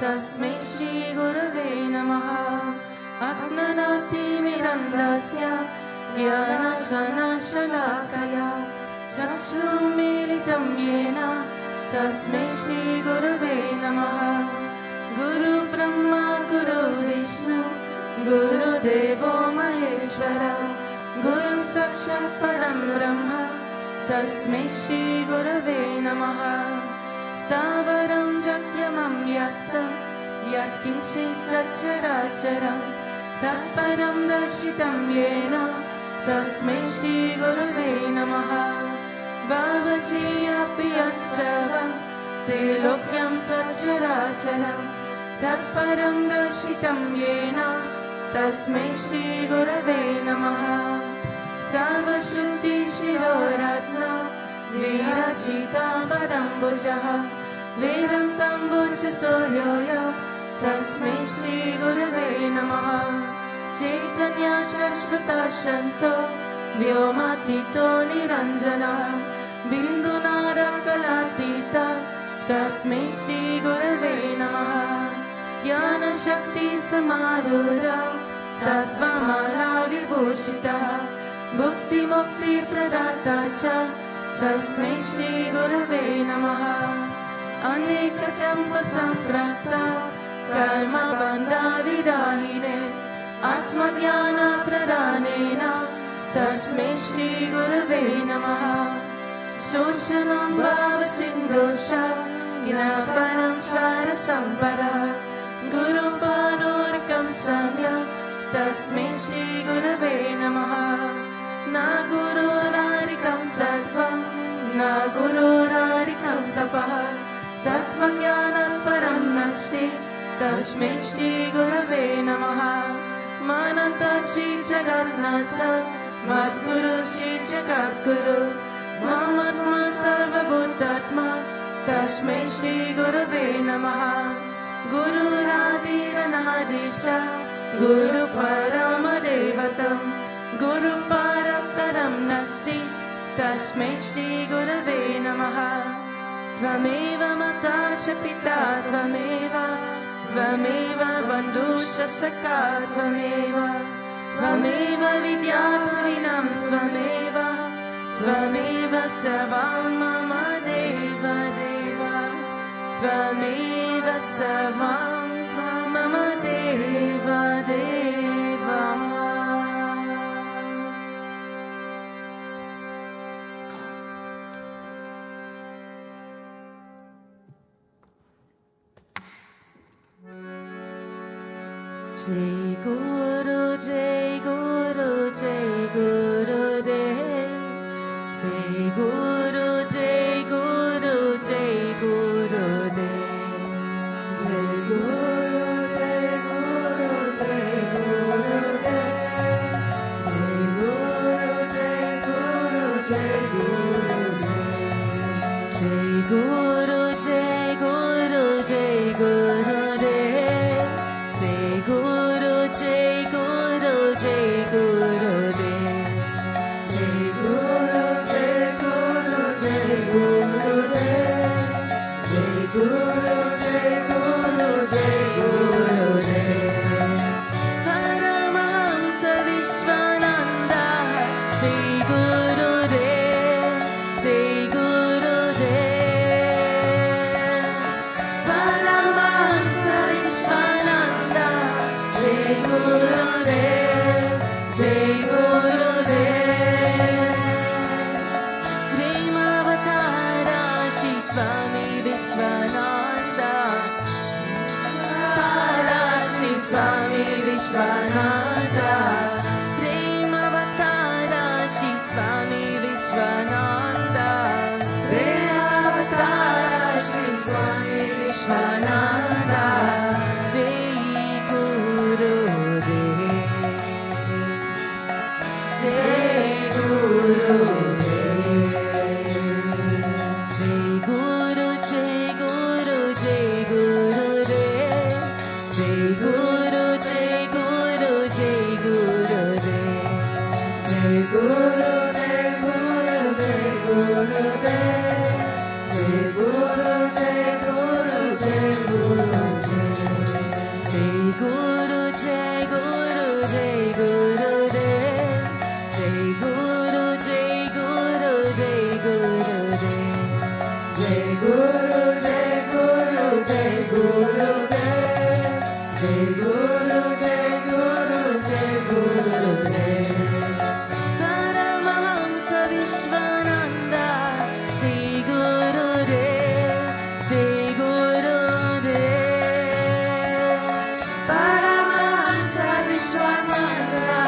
तस्मै श्री गुरवे नमः। अज्ञानातिमिरन्धस्य ज्ञानशलाकया चक्षुर्मीलितं येन तस्मै श्री गुरवे नमः। गुरु ब्रह्मा गुरु विष्णु गुरुदेवो महेश्वर गुरु साक्षात् परं ब्रह्म तस्मै श्री गुरवे नमः। स्थावरं जप्यमं यत्किञ्चित् सच्चराचरं तत्परं दर्शितं येन तस्मै श्री गुरवे नमः। बाबजीयपि यत्सर्वं त्रैलोक्यं सच्चराचरं तत्परं दर्शितं येन तस्मै श्री गुरवे नमः। सर्वश्रुतिशिरोरत्न विरचिताम्बरम्बुजः वीरन्तम्बुजसूर्योय तस्मै श्री गुरवे नमः। चैतन्यशाश्वतशन्तो व्योमातीतो निरञ्जनः बिन्दुनारकलातीत तस्मै श्री गुरवे नमः। ज्ञानशक्तिसमारूढः तत्त्वमाला विभूषितः भुक्तिमुक्तिप्रदाता च तस्मै श्री गुरवे नमः। अनेकचम्पसम्प्राप्ता कर्मबन्धविदाहिने आत्मज्ञानप्रदानेन तस्मै श्री गुरवे नमः। शोषणं भावसिन्धुष ज्ञापनं सारसम्पदः गुरुपादोरकं सम्यक् तस्मै श्री गुरवे नमः। न गुरुरारिकं तत्त्वं न गुरुरारिकं तपः तत्त्वज्ञानं परं नास्ति तस्मै श्री गुरवे नमः। मानन्तं श्री जगन्नाथ मद्गुरु श्री जगद्गुरु ममात्मा सर्वभूतात्मा तस्मै श्री गुरवे नमः। गुरुरादिरनादिश गुरुपरमदैवतं गुरुपरतरं नास्ति तस्मै श्री गुरवे नमः। त्वमेव माता च पिता त्वमेव बन्धुश्च सखा त्वमेव विद्याविनं त्वमेव सर्वं मम देव त्वमेव सर्वं मम देव जय गुरु जय गुरु जय गुरुदेव जय गुरु जय गुरु जय गुरुदेव जय गुरु जय गुरु जय गुरुदेव जय गुरु जय गुरु जय गुरुदेव जय गुरु जय गुरु जय गुरुदेव जय गुरु जय गुरु जय गुरुदेव जय गुरु जय गुरु जय गुरुदेव जय गुरु जय गुरु जय गुरुदेव। परमहंस विश्वानंद जय गुरुदेव जय गुरुदेव। परमहंस विश्वानंद जय गुरुदेव जय Swami Vishwananda, Premavatara Sri Swami Vishwananda, Jai Gurudev, Jai Gurudev, Jai Guru, Jai Guru, Jai Gurudev, Jai Guru, Jai Guru, Jai Gurudev, Jai Guru, Jai Guru, Jai Gurudev, Jai Guru, Jai Guru, Jai Gurudev, Jai Guru, Jai Guru, Jai Gurudev, Jai Guru, Jai Guru, Jai Gurudev, Jai Guru, Jai Guru, Jai Gurudev, Jai Guru, Jai Guru, Jai Gurudev. Paramahamsa Vishwananda, Jai Gurudev, Jai Gurudev. Paramahamsa Vishwananda,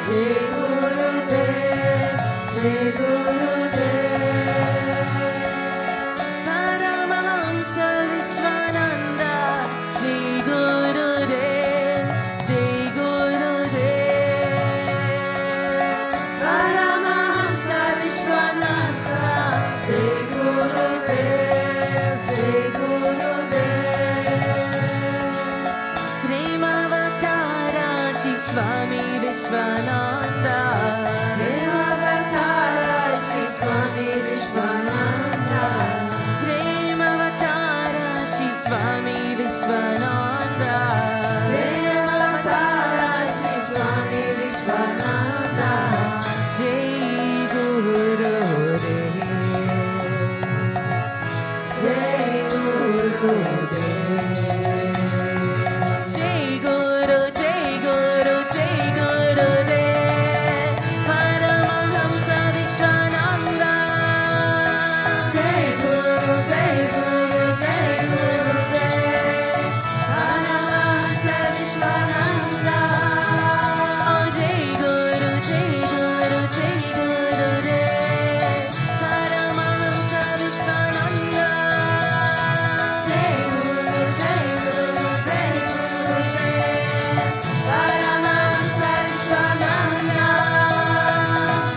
Jai Gurudev, Jai Gurudev. Paramahamsa Vishwananda, Jai Gurudev, Jai Gurudev. Paramahamsa Vishwananda, Jai Gurudev, Jai Gurudev. Premavatara Sri Swami Vishwananda, Premavatara Sri Swami Vishwananda, Premavatara Sri Swami Vishwananda, Premavatara Sri Swami Vishwananda, Jai Gurudev, Jai Gurudev, Jai Guru, Jai Guru, Jai Gurudev, Paramahamsa Vishwananda, Jai Guru, Jai Guru, Jai Gurudev, Paramahamsa Vishwananda, Jai Guru, Jai Guru, Jai Gurudev, Paramahamsa Vishwananda, Jai Guru, Jai Guru, Jai Gurudev, Paramahamsa Vishwananda,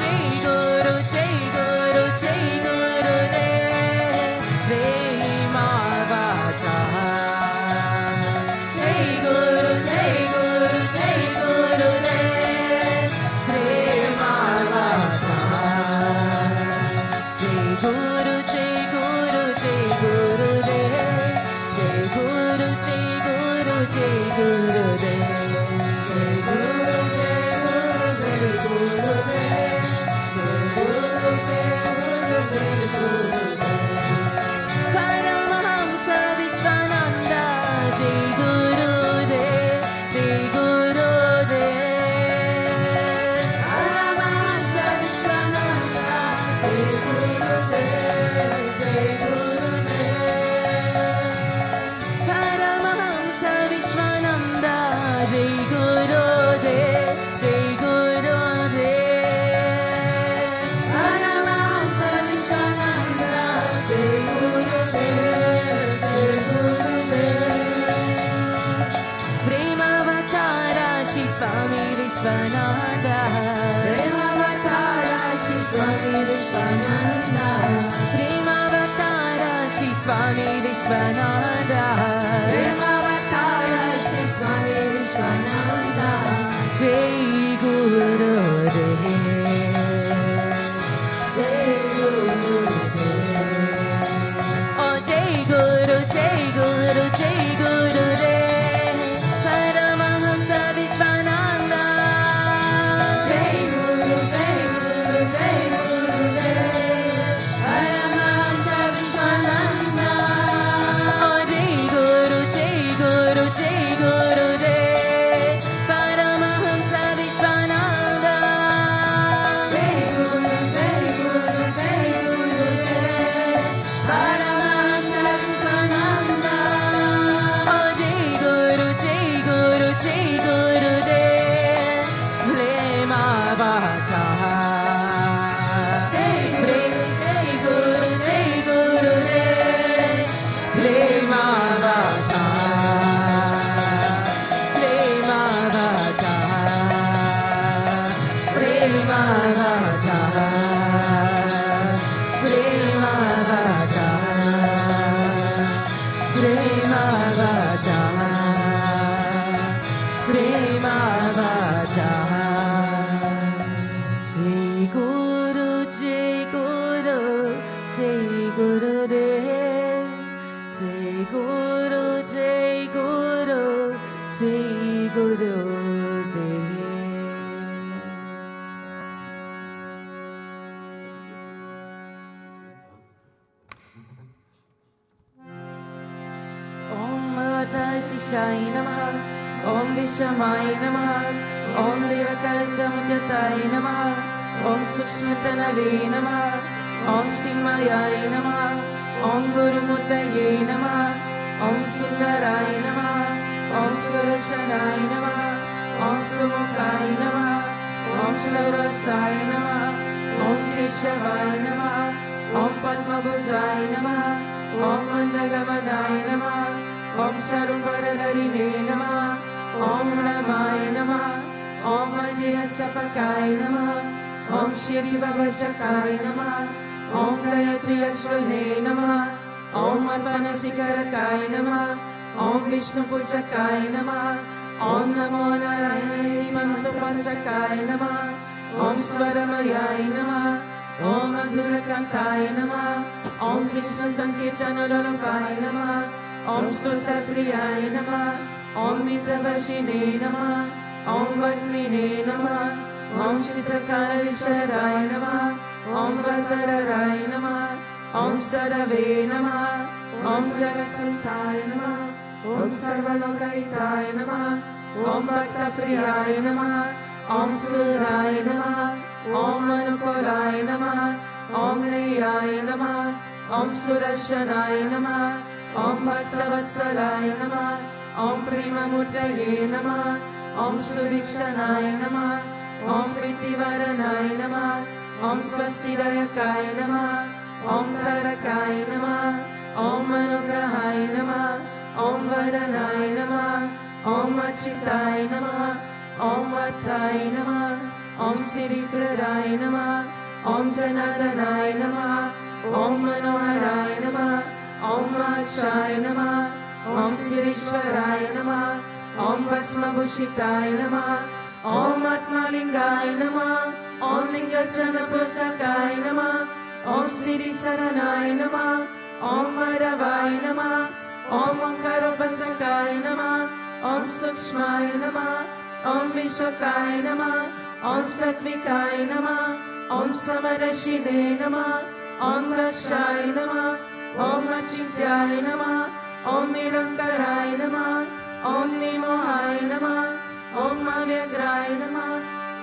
Jai Guru, Jai Guru, Jai Gurudev, Premavatara, Jai Guru, Jai Guru, Jai Gurudev, Premavatara, Jai Guru, Jai Guru, Jai Gurudev, Jai Guru, Jai Guru, Jai Gurudev, Jai Guru, Jai Guru, Jai Gurudev, Jai Guru, Jai Guru, Jai Gurudev. Paramahamsa Vishwananda, Jai Gurudev, Jai Gurudev. Paramahamsa Vishwananda, Jai Gurudev, Jai Gurudev. Paramahamsa Vishwananda, Jai Gurudev, Jai Gurudev. Paramahamsa Vishwananda, Jai Gurudev, Jai Gurudev. Premavatara Sri Swami Vishwananda, Premavatara Sri Swami Vishwananda, Premavatara Sri Swami Vishwananda, Premavatara Sri Swami Vishwananda, Jai Gurudev, Jai Gurudev. Oh, Jai Guru, Jai Guru, Jai Gurudev, Paramahamsa Vishwananda, Jai Guru, Jai Guru, Jai Gurudev, Paramahamsa Vishwananda, oh, Jai Guru, Jai Guru, Jai Gurudev, Paramahamsa Jai Gurudev, Jai Guru, Jai Guru, Jai Gurudev. Om Bhagavate Shishaya Namaha, Om Vishamaya Namaha, Om Devakara Samudhyataya Namaha, Om Sukshmatanave Namaha, Om Shinmayaya Namaha, Om Gurumurtaye Namaha, Om Sundaraya Namaha, Om Sulochanaya Namaha, Om Sumukaya Namaha, Om Sarvasaya Namaha, Om Keshavaya Namaha, Om Padmabhujaya Namaha, Om Mandagamanaya Namaha, Om Sarumpararine Namaha, Om Ramaya Namaha, Om Mandirasapakaya Namaha, Om Shri Bhavachakaya Namaha, Om Gayatri Akshvane Namaha, Om Arpanasikarakaya Namaha, Om Vishnu Pujakaya Namaha, Om Namo Narayana Mantapasakaya Namaha, Om Swaramayaya Namaha, Om Madhurakantaya Namaha, Om Krishna Sankirtanalapaya Namaha, Om Stutapriyaya Namaha, Om Mitavashine Namaha, Om Vatmine Namaha, Om Shitrakalisharaya Namaha, Om Vatararaya Namaha, Om Sarave Namaha, Om Jagatpantaya Namaha, Om Sarvalokahitaya Namaha, Om Bhaktapriyaya Namaha, Om Suraya Namaha, Om Anukulaya Namaha, Om Neyaya Namaha, Om Surashanaya Namaha, Om Bhaktavatsalaaya Namaha, Om Premamurtaye Namaha, Om Suvikshanaya Namaha, Om Pritivaranaya Namaha, Om Swastidayakaya Namaha, Om Tarakaya Namaha, Om Anugrahaya Namaha, Om Vadanaya Namaha, Om Achitaya Namaha, Om Vartaya Namaha, Om Siripradaya Namaha, Om Janadanaya Namaha, Om Manoharaya Namaha, Om Akshaya Namaha, Om Sirishwaraya Namaha, Om Bhasmabhushitaya Namaha, Om Atmalingaya Namaha, Om Lingachanapusakaya Namaha, Om Siri Saranaya Namaha, Om Maravaya Namaha, Om Omkarobhasakaya Namaha, Om Sukshmaya Namaha, Om Vishwakaya Namaha, Om Satvikaya Namaha, Om Samarashine Namaha, Om Dakshaya Namaha, Om Achintyaya Namaha, Om Nirankaraya Namaha, Om Nimohaya Namaha, Om Avyagraya Namaha,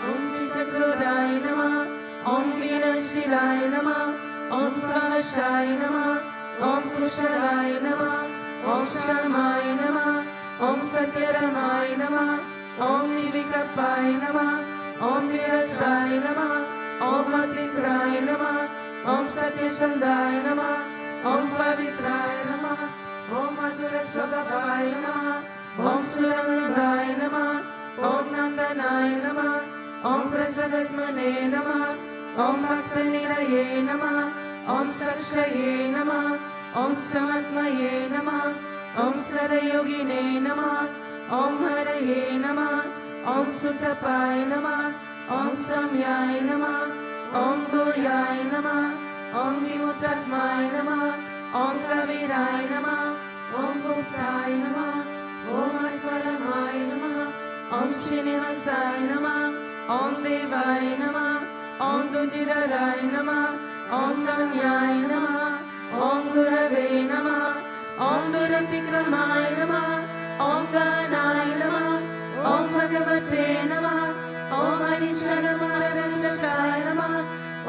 Om Chitakrodaya Namaha, Om Vinashilaya Namaha, Om Svamashaya Namaha, Om Kushalaya Namaha, Om Shamaya Namaha, Om Satyaramaya Namaha, Om Nivikapaya Namaha, Om Viratraya Namaha, Om Matlindraya Namaha, Om Satyasandaya Namaha, Om Pavitraya Namaha, Om Madhurasvabhavaya Namaha, Om Suranandaya Namaha, Om Nandanaya Namaha, Om Prasadatmane Namaha, Om Bhaktaniraye Namaha, Om Sakshaye Namaha, Om Samatmaye Namaha, Om Sarayogine Namaha, Om Haraye Namaha, Om Sutapaya Namaha, Om Samyaya Namaha, Om Guyaya Namaha, Om Vimutatmaya Namaha, Om Kaviraya Namaha, Om Guptaya Namaha, Om Atparamaya Namaha, Om Srinivasaya Namaha, Om Devaya Namaha, Om Dutiraraya Namaha, Om Danyaya Namaha, Om Gurave Namaha, Om Duratikramaya Namaha, Om Ganaya Namaha, Om Bhagavate Namaha, Om Harishanamaharashakaya Namaha,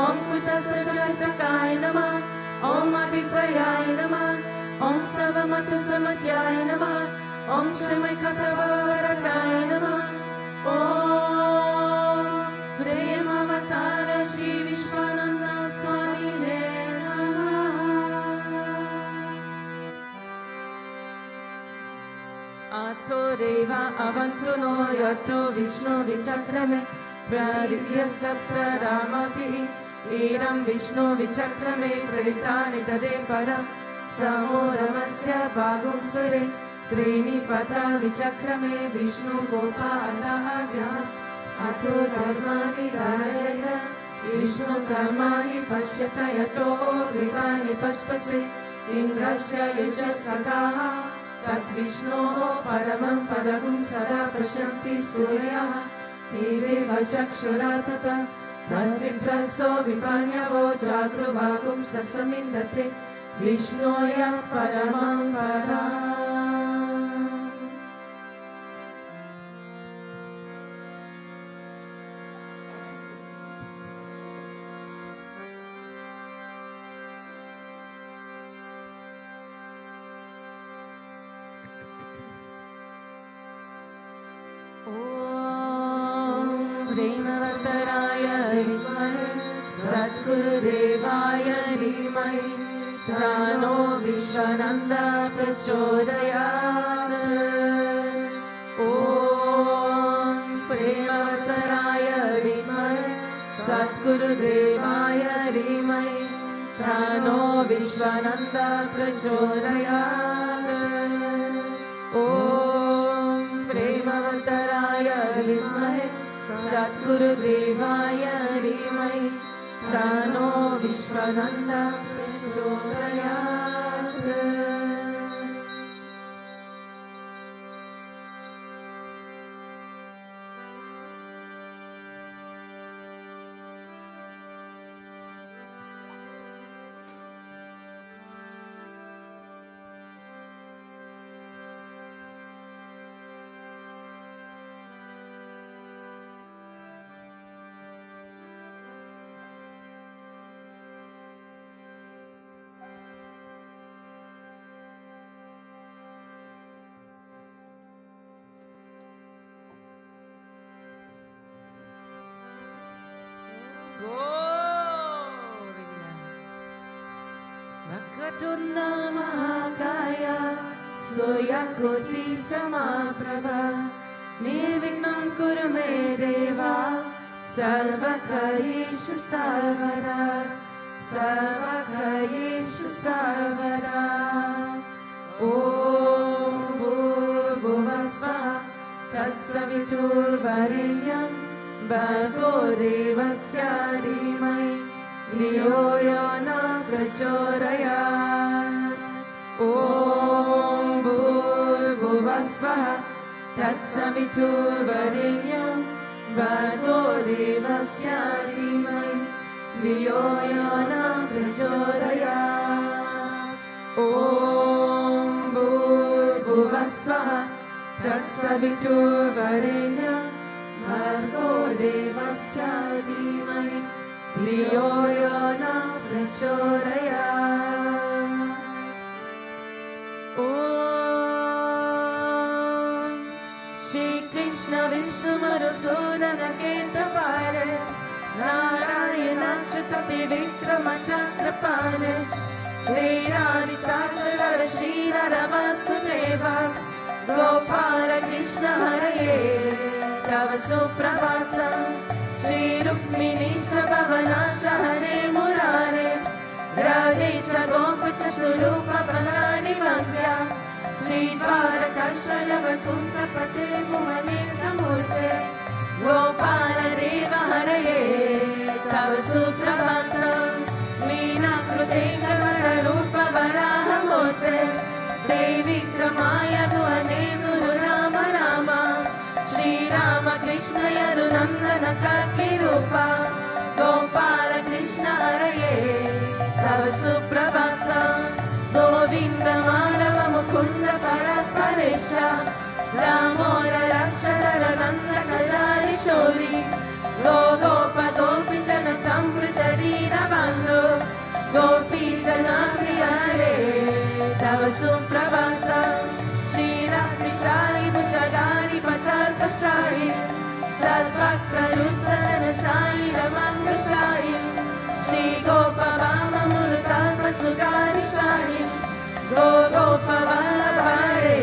Om Kutasashatakaya Namaha, Om Abhiprayaya Namaha, Om Savamatasamadhyaya Namaha, Om Shamaikatavarakaya Namaha, Om Premavatara Shri Vishwananda Swami Namaha. Ato Deva Avantuno Yato Vishnu Vichakrame Pradivya Sapta Ramapi Iram Vishnu Vichakrame Praditani Tade Param Samoramasya Bhagum Sure Trini Pada Vichakrame Vishnu Gopa Alahagya Ato Dharma Vidaya Vishnu karmani pashyata yato gridani paspase Indrasya yujasakaha Tat Vishnoho paramam padagum sada pasyanti suryaha Divi vachakshuratata Tat vipraso vipanyavo jagruvagum sasamindate Vishnoyat paramam param. Satgurudevaya Dhimai Tano Vishwananda Prachodayat Om Premataraya Dhimai Satgurudevaya Dhimai Tano Vishwananda Prachodayat Om Premataraya Dhimai Satgurudevaya Dhimai Tano Vishwananda Prachodayat. Vakatuna Mahakaya Soyakoti Samaprabha Nirvignam Kurume Deva Sarvakayeshu Sarvada Sarvakayeshu Sarvada Om Bhuvasvaha Tatsavitur Varenyam Bhargo Devasya Dhimai Dhiyo yo na prachodayat. Om Bhuvasvaha Tatsavitur Varenyam Bhargo Devasya Dhimai Dhiyo yo na prachodayat. Om Bhuvasvaha Tatsavitur Varenyam Bhargo Devasya Dhimai Dhiyo yo na prachodayat. Om Shri Krishna Vishnu Madhusudana Ketapare Narayana Chatati Vikrama Chakrapane Nirani Sachara Shridhara Vasudeva Gopala Krishna Hare Tava Suprabhatam Shri Rukmini Sabhavana Shahare Murare Radesha Gopasha Surupa Pranani Mangya Shri Dvarakasha Yavakunta Pate Muhanita Murte Gopala Deva Hare Tava Suprabhatam Meena Krute Kamara Rupa Varaha Murte Devi Kramaya Duane Guru Rama Rama Shri Rama Krishna Yarunandana Kalki Rupa Gopala Krishna Hare Tava Suprabhatam Govinda Madhava Mukunda Paraparesha Damodara Rakshara Nanda Kalani Shori Gopa Gopi Jana Samprita Dina Bandhu Gopi Jana Priyare Tava Suprabhatam Shri Rakshari Bhuchagari Patalka Shari Sadbhakta Rutsana Shai Ramanga Shai Shri Gopa Vama Mulutalpa Sugari Shai Gopa Vallabhare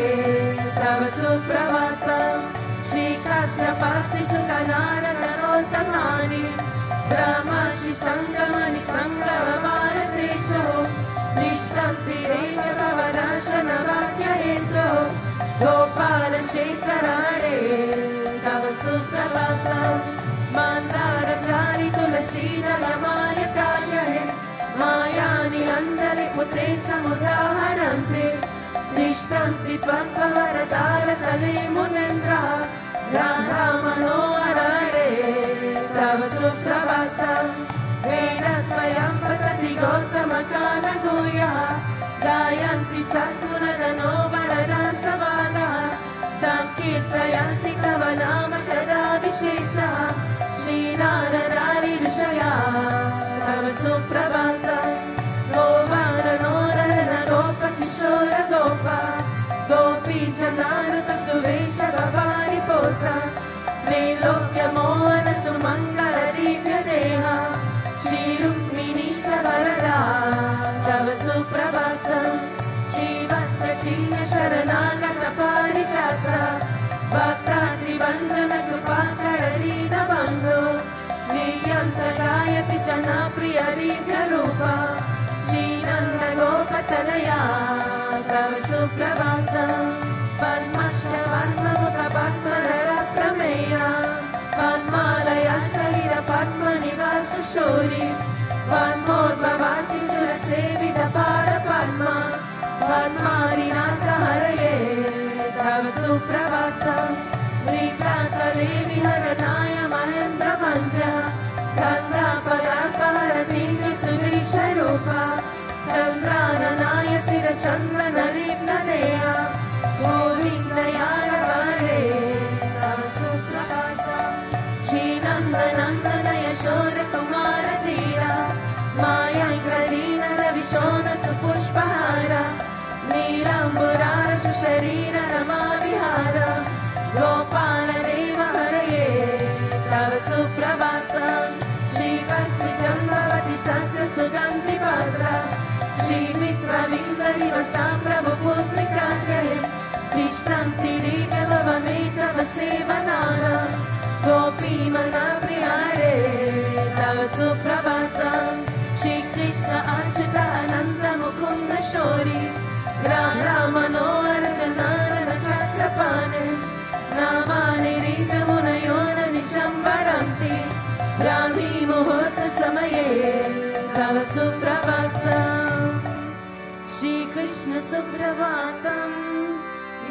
Tava Suprabhatam Shri Kasyapati Sukanara Narottamani Brahma Shri Sangamani Sangava Bharatesho Nishtanti Reva Tava Darshana Bhakya Heto Gopala Shekarare Tava Suprabhatam Mandara Chari Tulasi शीतलमायकाय हे मायानि अञ्जलिपुत्रे समुदाहरन्ति तिष्ठन्ति त्वत्वरतालतले मुनीन्द्रः राधा मनोहरे तव सुप्रभातम् वेदद्वयं पठति गौतमकानगूयः गायन्ति सद्गुणगणो वरदासवादः संकीर्तयन्ति तव नाम कदा विशेषः श्रीनारदारि ऋषया तव सुप्रभातम् गोपालनोरहन गोपकिशोर गोपा गोपी जनानुत सुरेश भवानि पोत्र त्रैलोक्यमोहन सुमङ्गल दिव्य देहा श्रीरुक्मिणीश वरदा तव सुप्रभातम् श्रीवत्स क्षीण शरणागत पारिजाता भक्ताद्रिभञ्जन कृपाकर दीनबन्धो नीयन्त गायति जनाप्रिय दीर्घरूपा श्रीनन्द गोपतनया तव सुप्रभातम् पद्मक्ष पद्ममुख पद्मधर प्रमेया पद्मालया शरीर पद्मनिवास शौरी पद्मोद्भवाति सुरसेवित पार पद्मा पद्मारिनाथ हरये तव सुप्रभातम् वृत्तातले विहरणाय महेन्द्र वन्द्या गन्धापदापहरति सुदृशरूपा चन्द्राननाय शिरचन्द्रनलिप्नदेहा गोविन्दयाळवरे तव सुप्रभातम् श्रीनन्दनन्दन यशोदकुमारधीरा मायाङ्गलीन रविशोन सुपुष्पहार नीलाम्बुरार सुशरीर रमाविहार गोपाल देव हरये तव सुप्रभातम् श्रीवत्सचन्द्रवति सत्य सुगन्धि पात्र श्रीमित्रविन्दरिव साम्प्रभुपुत्रिकार्ये तिष्ठन्ति रीगभवने तव सेवनार गोपीमना प्रियारे तव सुप्रभातम् श्रीकृष्ण अच्युत अनन्त मुकुन्द शौरी राधा मनोहर जनार्दन छत्रपाणे नामानि रीतमुनयो न निशं वरन्ति ब्राह्मी मुहूर्त समये तव सुप्रभातम् श्रीकृष्ण सुप्रभातम्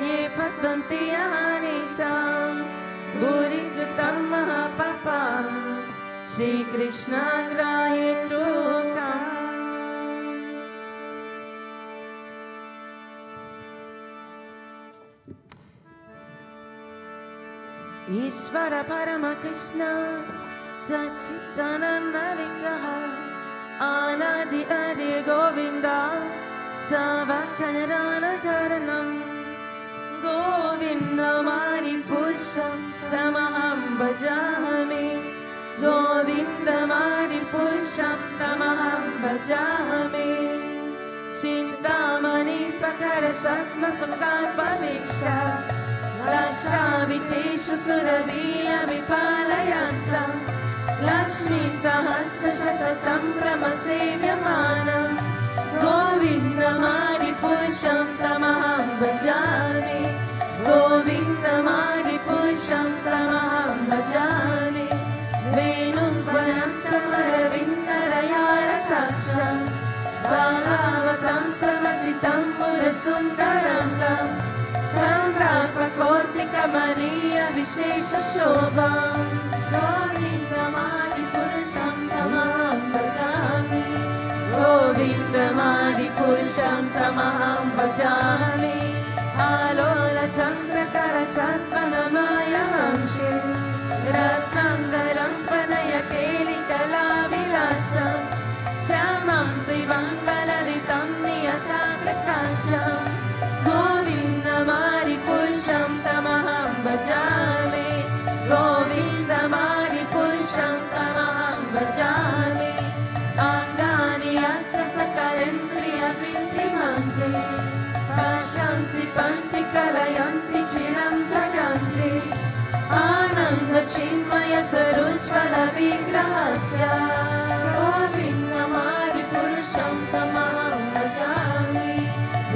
ये पठन्ति यानिसाम् भूरिकृतं महापापा श्रीकृष्णाग्राहे टोकम् ईश्वर परमकृष्ण सच्चिदानन्द विग्रह आनादि आदि गोविन्द सवकरानकरणम् गोविन्दमानि पुरुषं तमहं भजामि गोविन्दमानि पुरुषं तमहं भजामि चिन्तामणि प्रकर सत्मसुतापवीक्षा लक्षावितेषु सुरवीयविपालयन्तम् लक्ष्मी सहस्रशतसम्भ्रमसेव्यमानम् गोविन्दमानि पुरुषं तमहं भजामि गोविन्दमानि पुरुषं तमहं भजामि वेणुं वनन्तमरविन्दरयारताक्षं बालावतं स्ववसितं मुरसुन्दरङ्गम् कौतिकमनीय विशेष शोभा गोविन्दमानि पुरुषं तमहं भजामि गोविन्दमानि पुरुषं तमहं भजामि आलोल चन्द्रकर सत्पनमायवंशे रत्नाङ्गरं पनय केलिकलाविलासं श्यामं दिवङ्गललितं नियता प्रकाशम् गोविन्दमानि पुरुषं तमहं भजामि गोविन्दमानि पुरुषं तमहं भजामि अङ्गानि अस्य सकलेन्द्रियवृत्तिमन्ति पश्यन्ति पन्ति कलयन्ति चिरं जगन्ति आनन्दचिन्मय सरोज्ज्वल विग्रहस्य गोविन्दमानि पुरुषं तमहं भजामि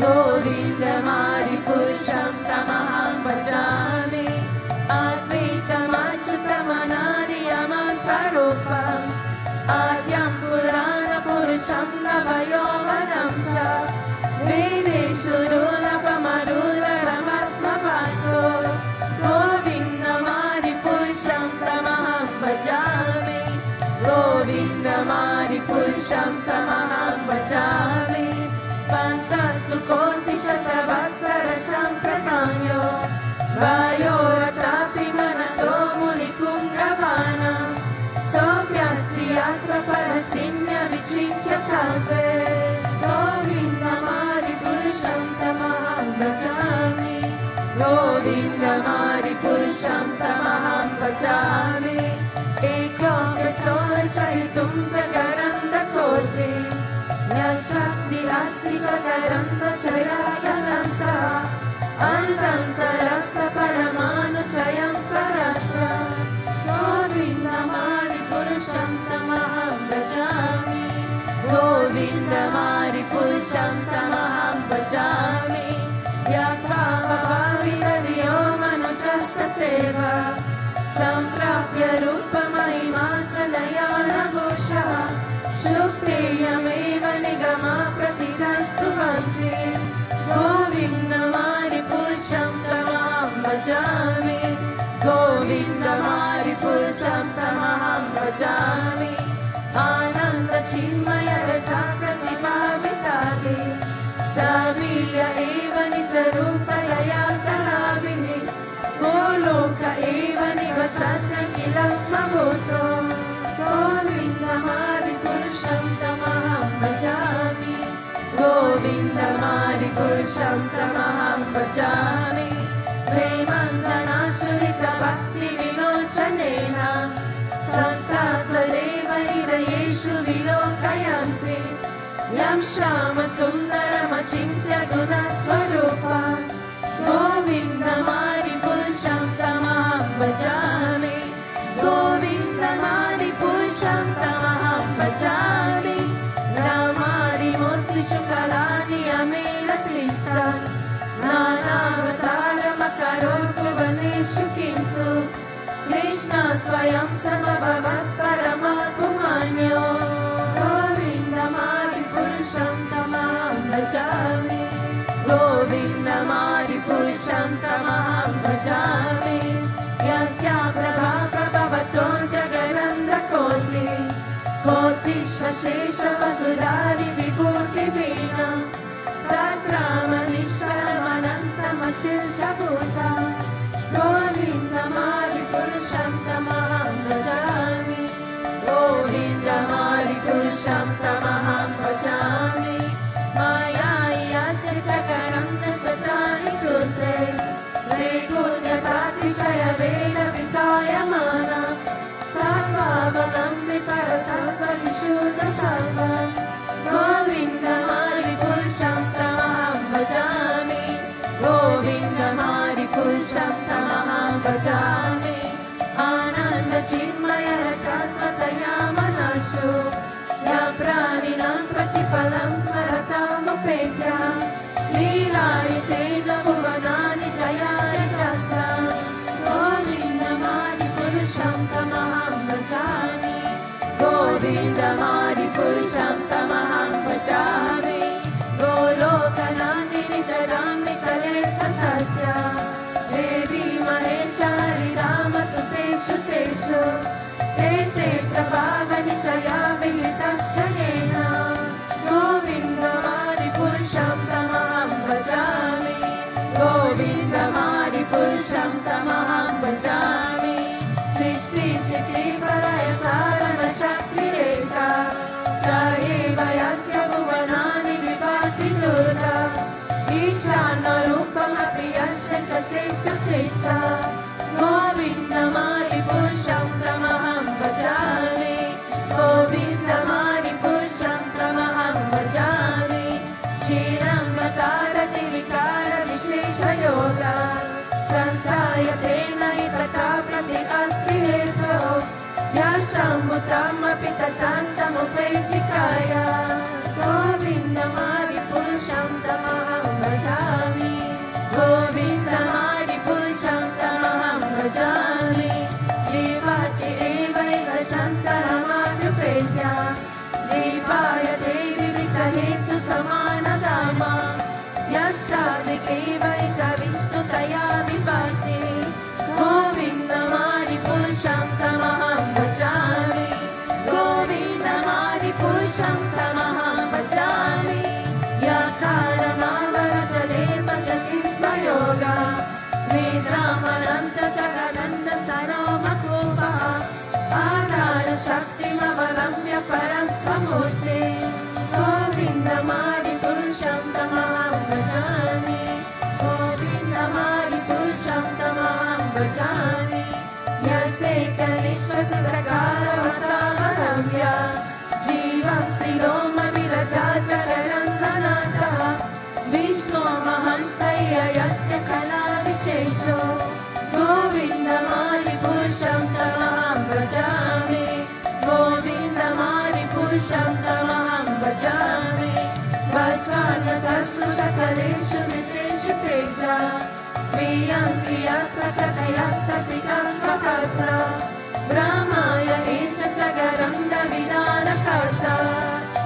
गोविन्दमानि पुरुषं तमहं भजामि अद्वैतमच्युतमनादियमन्तरूपम् Purusham Tamaham Bhajami. Pantastu Koti Shatavatsara Sampradhanyo Vayo Ratapi Manaso Munikum Gavana Sopyasti Yatra Parasinya Vichincha Tave Govinda Mari Purusham Tamaham Bhajami. Govinda Mari Purusham Tamaham Bhajami. Eko Prasona Charitum Jagaranda Koti Nyakshakti Asti Jagaranda Chayayananta Antantarasta Paramanu Chayantarasta Govinda Mari Purusham Tamaham Bhajami. Govinda Mari Purusham Tamaham Bhajami. Yatva Bhavitariyo Manujastateva Samprapya Rupa Mahima Sanayana Bhusha Shukriyameva Nigama Pratikastu Bhakti. Govinda Mari Purusham Tamaham Bhajami. Govinda Mari Purusham Tamaham Bhajami. Ananda Chinmaya Rasa Pratibhavitali Davilya Eva Nijarupaya Kalavini Goloka Eva Nivasatya Kilakma Bhoto. Govinda Mari Purusham Tamaham Bhajami. Govinda Mari Purusham Tamaham Bhajami. Premanjana Shurita Bhakti Vinochanena Santa Sareva Hridayeshu Vilokayanti Yam Shama Sundarama Chintya Guna Swarupa. Govinda Mari Purusham Tamaham Bhajami. Govinda Mari Purusham Tamaham Bhajami. Namari Murti Shukalani Amera Krishna Nanavatara Makaro Bhuvaneshu Kintu Krishna Swayam Samabhavat Paramakumanyo. Govinda Mari Purusham Tamaham Bhajami. Govinda Mari Purusham Tamaham Bhajami. Yasya Prabha Prabhavato Jagaranda Koti Koti Shvashesha Vasudari Vibhuti Vina Tatrama Nishkalamanantam Ashesha Bhuta. Govinda Mari Purusham Tamaham Bhajami. Govinda Mari Purusham Tamaham Bhajami. Maya Yasya Jagaranda Satani Sute Regunyatati Shaya Veda Vitaya Mana Sarvavanambi Parasarva Vishuddha Sarva. Govinda Mari Purusham Tamaham Bhajami. Govinda Mari Purusham Tamaham Bhajami. Ananda Chinmaya Rasatmataya Manashu Ya Praninam Pratipalam Smaratam Upetya Leelayatena Bhuvanani Jayaya Chastra. Govinda Mari Purusham Tamaham Bhajami. Govinda Mari Purusham Tamaham Bhajami. Golokanandini Jaramni Kalesha Tasya Devi Maheshari Rama Suteshu Teshu Tete Prabhavani Chaya Vilitasyanena. Govinda Mari Purusham Tamaham Bhajami. Govinda Mari Purusham Tamaham Bhajami. Srishti Shiti Pralaya Sarana Shakti Rekha Saeva Yasya Bhuvanani Vibhati Durga Ichana Rupam Api Yasya Shashesha Krishna. Govinda Mari Purusham Tamaham Bhajami. Govinda Mari Purusham Tamaham Bhajami. Shirangvatara Tilikara Vishesha Yoga Sanchayatena Itata Prati Asti Heto Yashambhutam Api Tatan Samupaitikaya. Govinda Mari Purusham Tamaham Bhajami. Govinda Mari Purusham Tamaham Bhajami. Devachi Evaiva Shantaramanyupetya Devaya Devi Vitahetu Samana Dama Yastadikeva Isha Vishnu Taya Vibhati. Govinda Mari Purusham Tamaham Bhajami. Govinda Mari Purusham Purusham Tamaham Bhajami Yakaramavara Pachati Smayoga Nidramananta Jagananda Saroma Adara Shakti Mavalamya Param Swamurti Govindamari Purusham Tamaham Bhajami Govindamari Purusham Tamaham Bhajami Yaseka Nishya Sudakara Vatamadamya Jivam Triloma Viraja Jagarandanata Vishnu Mahansaya Yasya Kala Vishesho Govindamari Purusham Tamaham Bhajami Govindamari Purusham Tamaham Bhajami Vasvanatashu Shakaleshu Visheshu Tesha Sviyam Kriyatra Katayatra Pitam Vakatra Brahmaya Esha Jagaranda Vidana Karta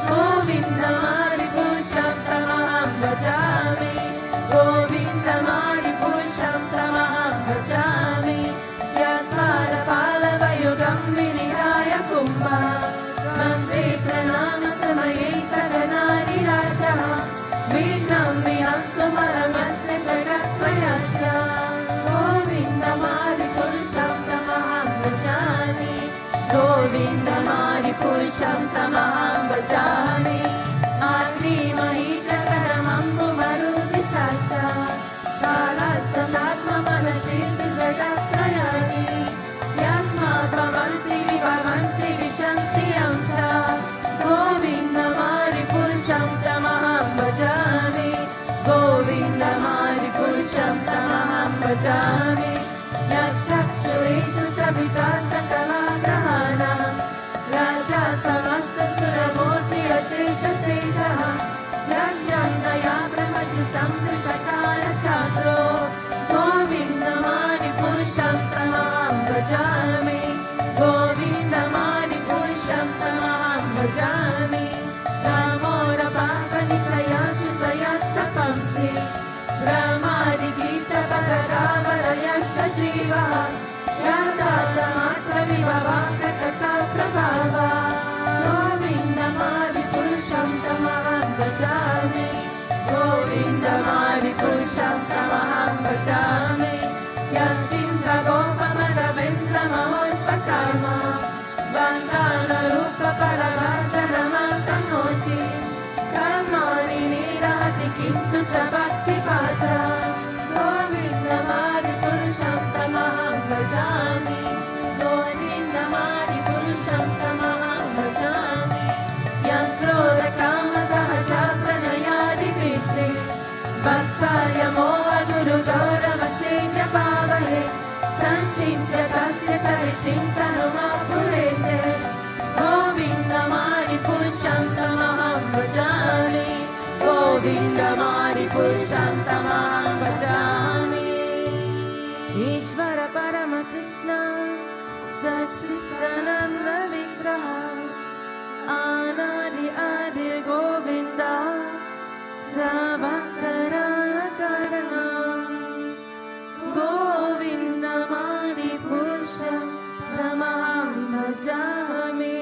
Govindamari Purusham Tamaham Bhajami Govindamari Purusham Tamaham Bhajami Yatmara Palava Yugam Vinidaya Kumbha Mande Pranama Samaye Saganari Raja Vignam Vinantu Malamasya Jagatmayasya Govindamari Purusham Tamaham Bhajami Govindamari Purusham Tamaham Bhajami Agni Mahika Karamambu Maruti Shasha Kalastamatma Manasidhi Jagatmayani Yasmat Bhavanti Vibhavanti Vishanti Amcha Govindamari Purusham Tamaham Bhajami Govindamari Purusham Tamaham Bhajami Yakshakshureshu Savita Sakala Grahana Raja Samasta Suramurti Ashesha Tejaha Yasyam Daya Brahmati Samrita Kara Chandro Govindamari Purusham Tamaham Bhajami Govindamari Purusham Tamaham Bhajami Namora Papa Nichaya Shutayastapamsi Brahmari Gita Padagavara Yasha Jiva Yatata Matra Vibhavaka Kata Prabhava Govindamari Purusham Tamaham Bhajami Govindamari Purusham Tamaham Bhajami Yasindra Gopa Madhavendra Mahosvakarma Vandana Rupa Paravajana Matanoti Karmani Nirahati Kintu Chabhakti Paja Govindamari Purusham Tamaham Bhajami Govindamari Purusham Tamaham Bhajami Yankroda Kama Sahaja Pranayadi Pitri Vatsaya Moha Guru Gaurava Senya Pavahe Sanchintya Tasya Sarishinthanuma Purete Govindamari Purusham Tamaham Bhajami Govindamari Purusham Tamaham Bhajami Ishvara Parama Krishna Satchitananda Vigraha Anadi Adi Govinda Savakarana Karana Govindamari Purusham Tamaham Bhajami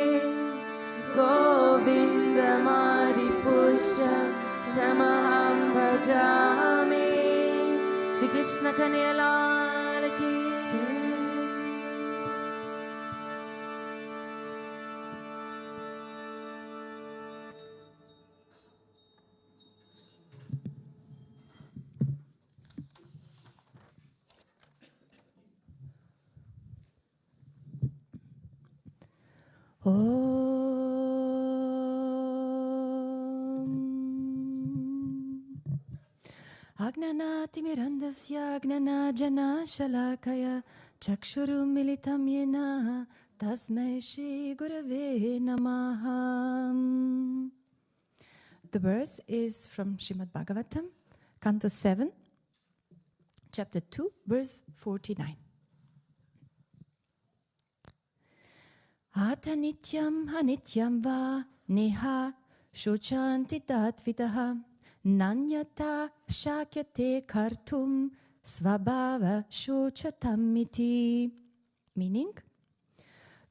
Govindamari Purusham Tamaham Bhajami Shri Krishna Kanhaiya Lal Ki Jai. Agnanatimirandasya Agnanajana Shalakaya Chakshurum Militam Yena Tasmai Shri Gurave Namaha. The verse is from Srimad Bhagavatam, Canto 7, Chapter 2, verse 49. Ata nityam hanityam va neha shochanti tatvitaha nanyata shakyate kartum svabhava shochatamiti. Meaning,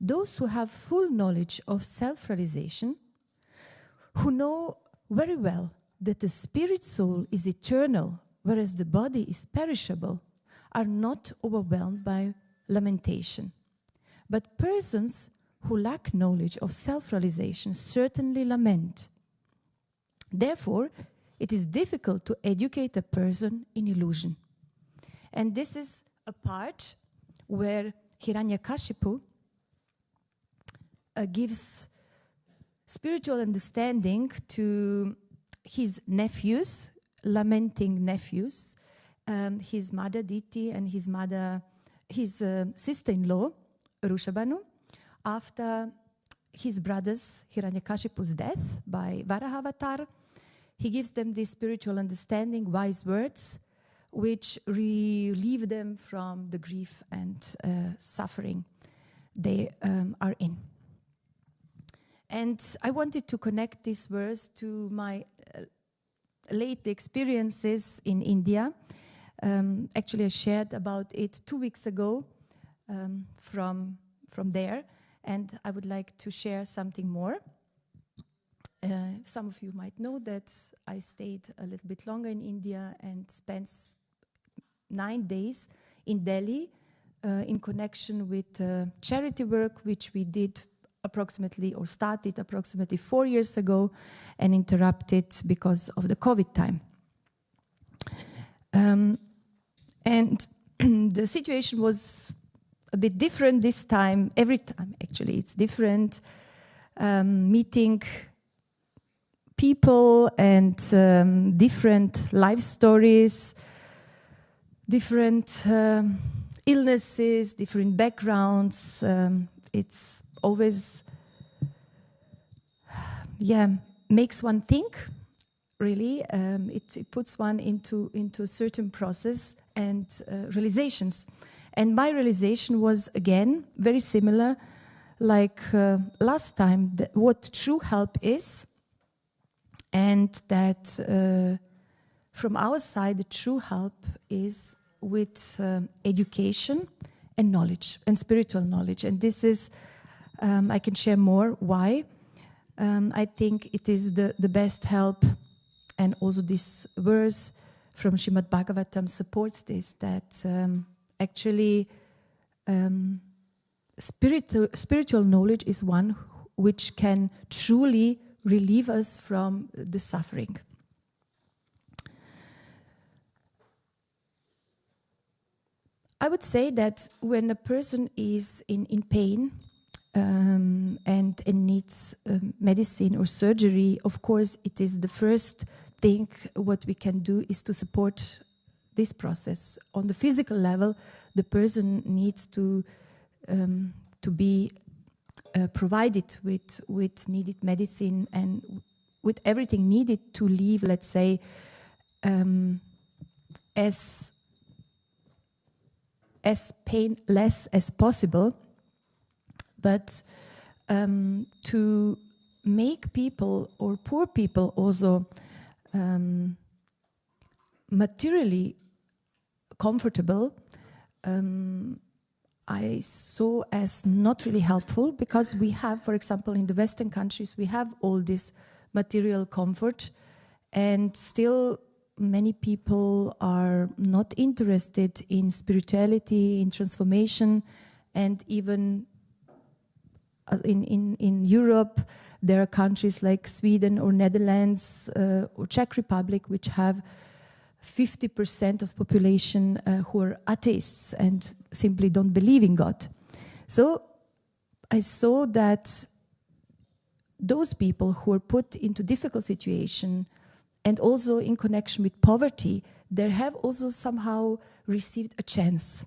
those who have full knowledge of self-realization, who know very well that the spirit soul is eternal, whereas the body is perishable, are not overwhelmed by lamentation. But persons who lack knowledge of self-realization certainly lament. Therefore, it is difficult to educate a person in illusion. And this is a part where Hiranyakashipu gives spiritual understanding to his nephews, lamenting nephews, his mother Diti and his sister-in-law Rushabhanu, after his brother's Hiranyakashipu's death by Varahavatar. He gives them this spiritual understanding, wise words, which relieve them from the grief and suffering they are in. And I wanted to connect this verse to my late experiences in India. Actually, I shared about it 2 weeks ago from there, and I would like to share something more. Some of you might know that I stayed a little bit longer in India and spent 9 days in Delhi in connection with charity work, which we did started approximately 4 years ago and interrupted because of the COVID time. And the situation was a bit different this time. Every time, actually, it's different. Meeting people and different life stories, different illnesses, different backgrounds. It's always, makes one think, really. It puts one into a certain process and realizations. And my realization was, again, very similar, like last time, what true help is, and that from our side, the true help is with education and knowledge, and spiritual knowledge. And this is, I can share more why. I think it is the best help, and also this verse from Srimad Bhagavatam supports this, that actually spiritual knowledge is one which can truly relieve us from the suffering. I would say that when a person is in pain and needs medicine or surgery, of course, it is the first thing what we can do is to support this process. On the physical level, the person needs to be provided with needed medicine and with everything needed to live, let's say, as painless as possible, but to make people or poor people also materially comfortable, I saw as not really helpful, because we have, for example, in the Western countries, we have all this material comfort, and still many people are not interested in spirituality, in transformation, and even in Europe, there are countries like Sweden or Netherlands or Czech Republic which have 50% of population who are atheists and simply don't believe in God. So I saw that those people who are put into difficult situation and also in connection with poverty, they have also somehow received a chance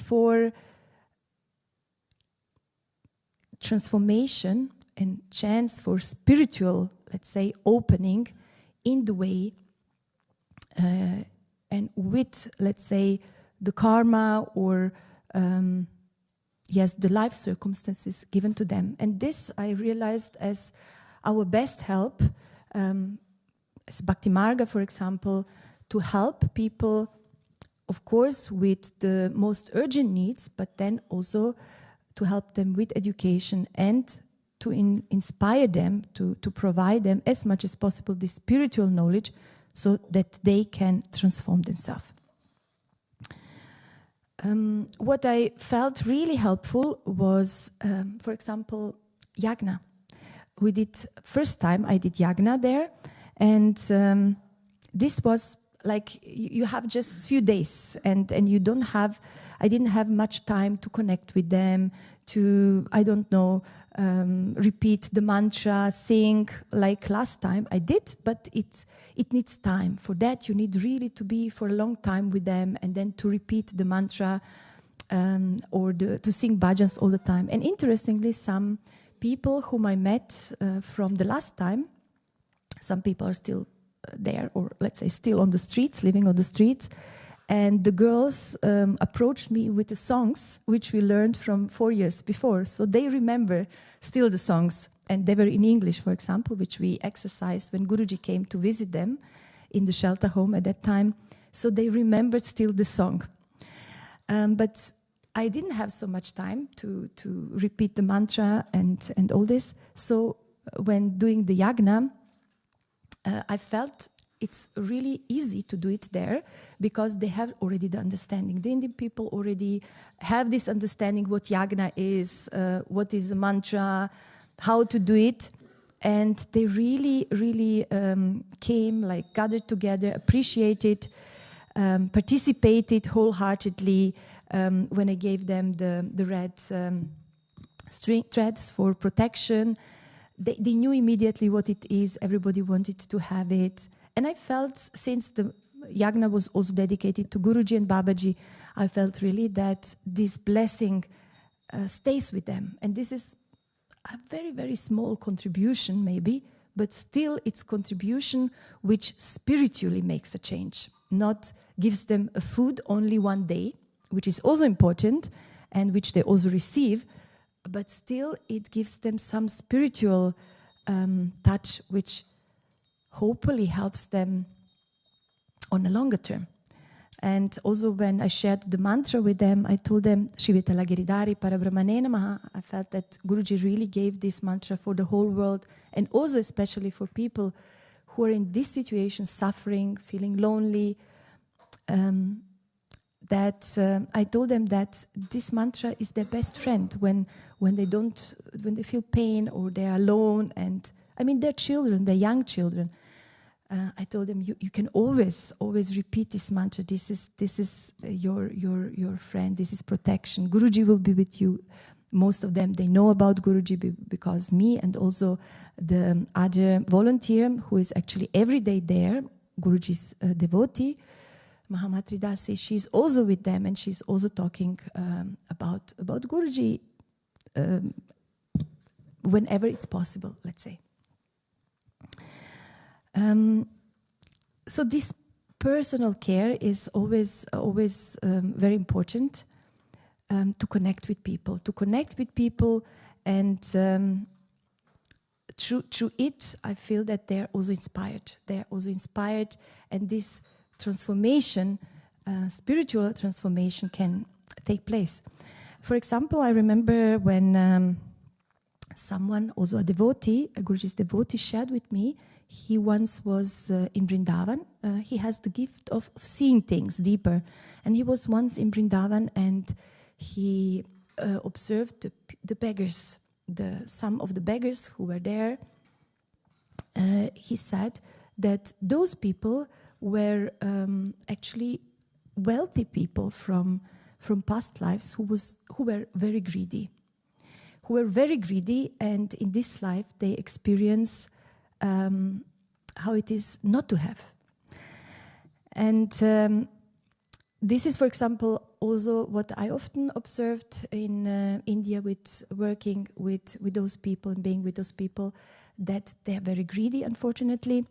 for transformation and chance for spiritual, let's say, opening in the way and with, let's say, the karma or the life circumstances given to them. And this I realized as our best help, as Bhakti Marga, for example, to help people, of course, with the most urgent needs, but then also to help them with education and inspire them, to provide them as much as possible this spiritual knowledge so that they can transform themselves. What I felt really helpful was, for example, yagna. First time I did yagna there, and this was like you have just few days, and I didn't have much time to connect with them, to, I don't know, repeat the mantra, sing like last time I did, but it needs time. For that you need really to be for a long time with them, and then to repeat the mantra or to sing bhajans all the time. And interestingly, some people whom I met from the last time, some people are still there, or let's say still on the streets, living on the streets. And the girls approached me with the songs which we learned from 4 years before. So they remember still the songs. And they were in English, for example, which we exercised when Guruji came to visit them in the shelter home at that time. So they remembered still the song. But I didn't have so much time to repeat the mantra and all this. So when doing the yagna, I felt it's really easy to do it there because they have already the understanding. The Indian people already have this understanding what yagna is, what is a mantra, how to do it. And they really, really came, like gathered together, appreciated, participated wholeheartedly when I gave them the red string threads for protection. They knew immediately what it is. Everybody wanted to have it. And I felt, since the yagna was also dedicated to Guruji and Babaji, I felt really that this blessing stays with them. And this is a very, very small contribution maybe, but still it's contribution which spiritually makes a change, not gives them a food only one day, which is also important and which they also receive, but still it gives them some spiritual touch which hopefully helps them on a longer term. And also when I shared the mantra with them, I told them, Shivitala Giridhari Parabrahmane Namaha. I felt that Guruji really gave this mantra for the whole world, and also especially for people who are in this situation, suffering, feeling lonely. I told them that this mantra is their best friend when they feel pain or they're alone. And I mean, they're children, they're young children. I told them, you can always repeat this mantra. This is your friend. This is protection. Guruji will be with you. Most of them, they know about Guruji because me and also the other volunteer who is actually every day there, Guruji's devotee, Mahamatri Dasi, she's also with them, and she's also talking about Guruji whenever it's possible, let's say. So this personal care is always very important, to connect with people, and through it, I feel that they're also inspired, and this transformation, spiritual transformation, can take place. For example, I remember when someone, also a devotee, a Guruji's devotee, shared with me. He once was in Vrindavan. He has the gift of seeing things deeper. And he was once in Vrindavan, and he observed the beggars, some of the beggars who were there. He said that those people were actually wealthy people from past lives who were very greedy. And in this life they experience how it is not to have. And this is, for example, also what I often observed in India with working with those people and being with those people, that they are very greedy, unfortunately.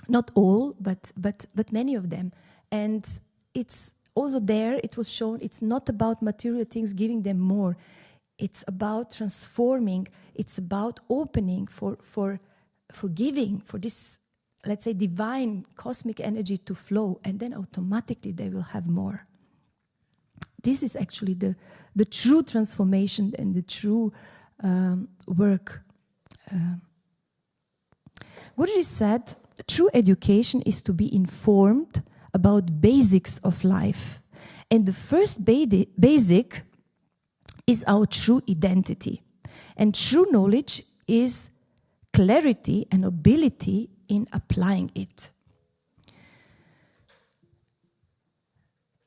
Not all, but many of them. And it's also there, it was shown, it's not about material things giving them more. It's about transforming, it's about opening for giving, for this, let's say, divine cosmic energy to flow, and then automatically they will have more. This is actually the true transformation and the true work. Guruji said, true education is to be informed about basics of life. And the first basic is our true identity. And true knowledge is clarity and ability in applying it.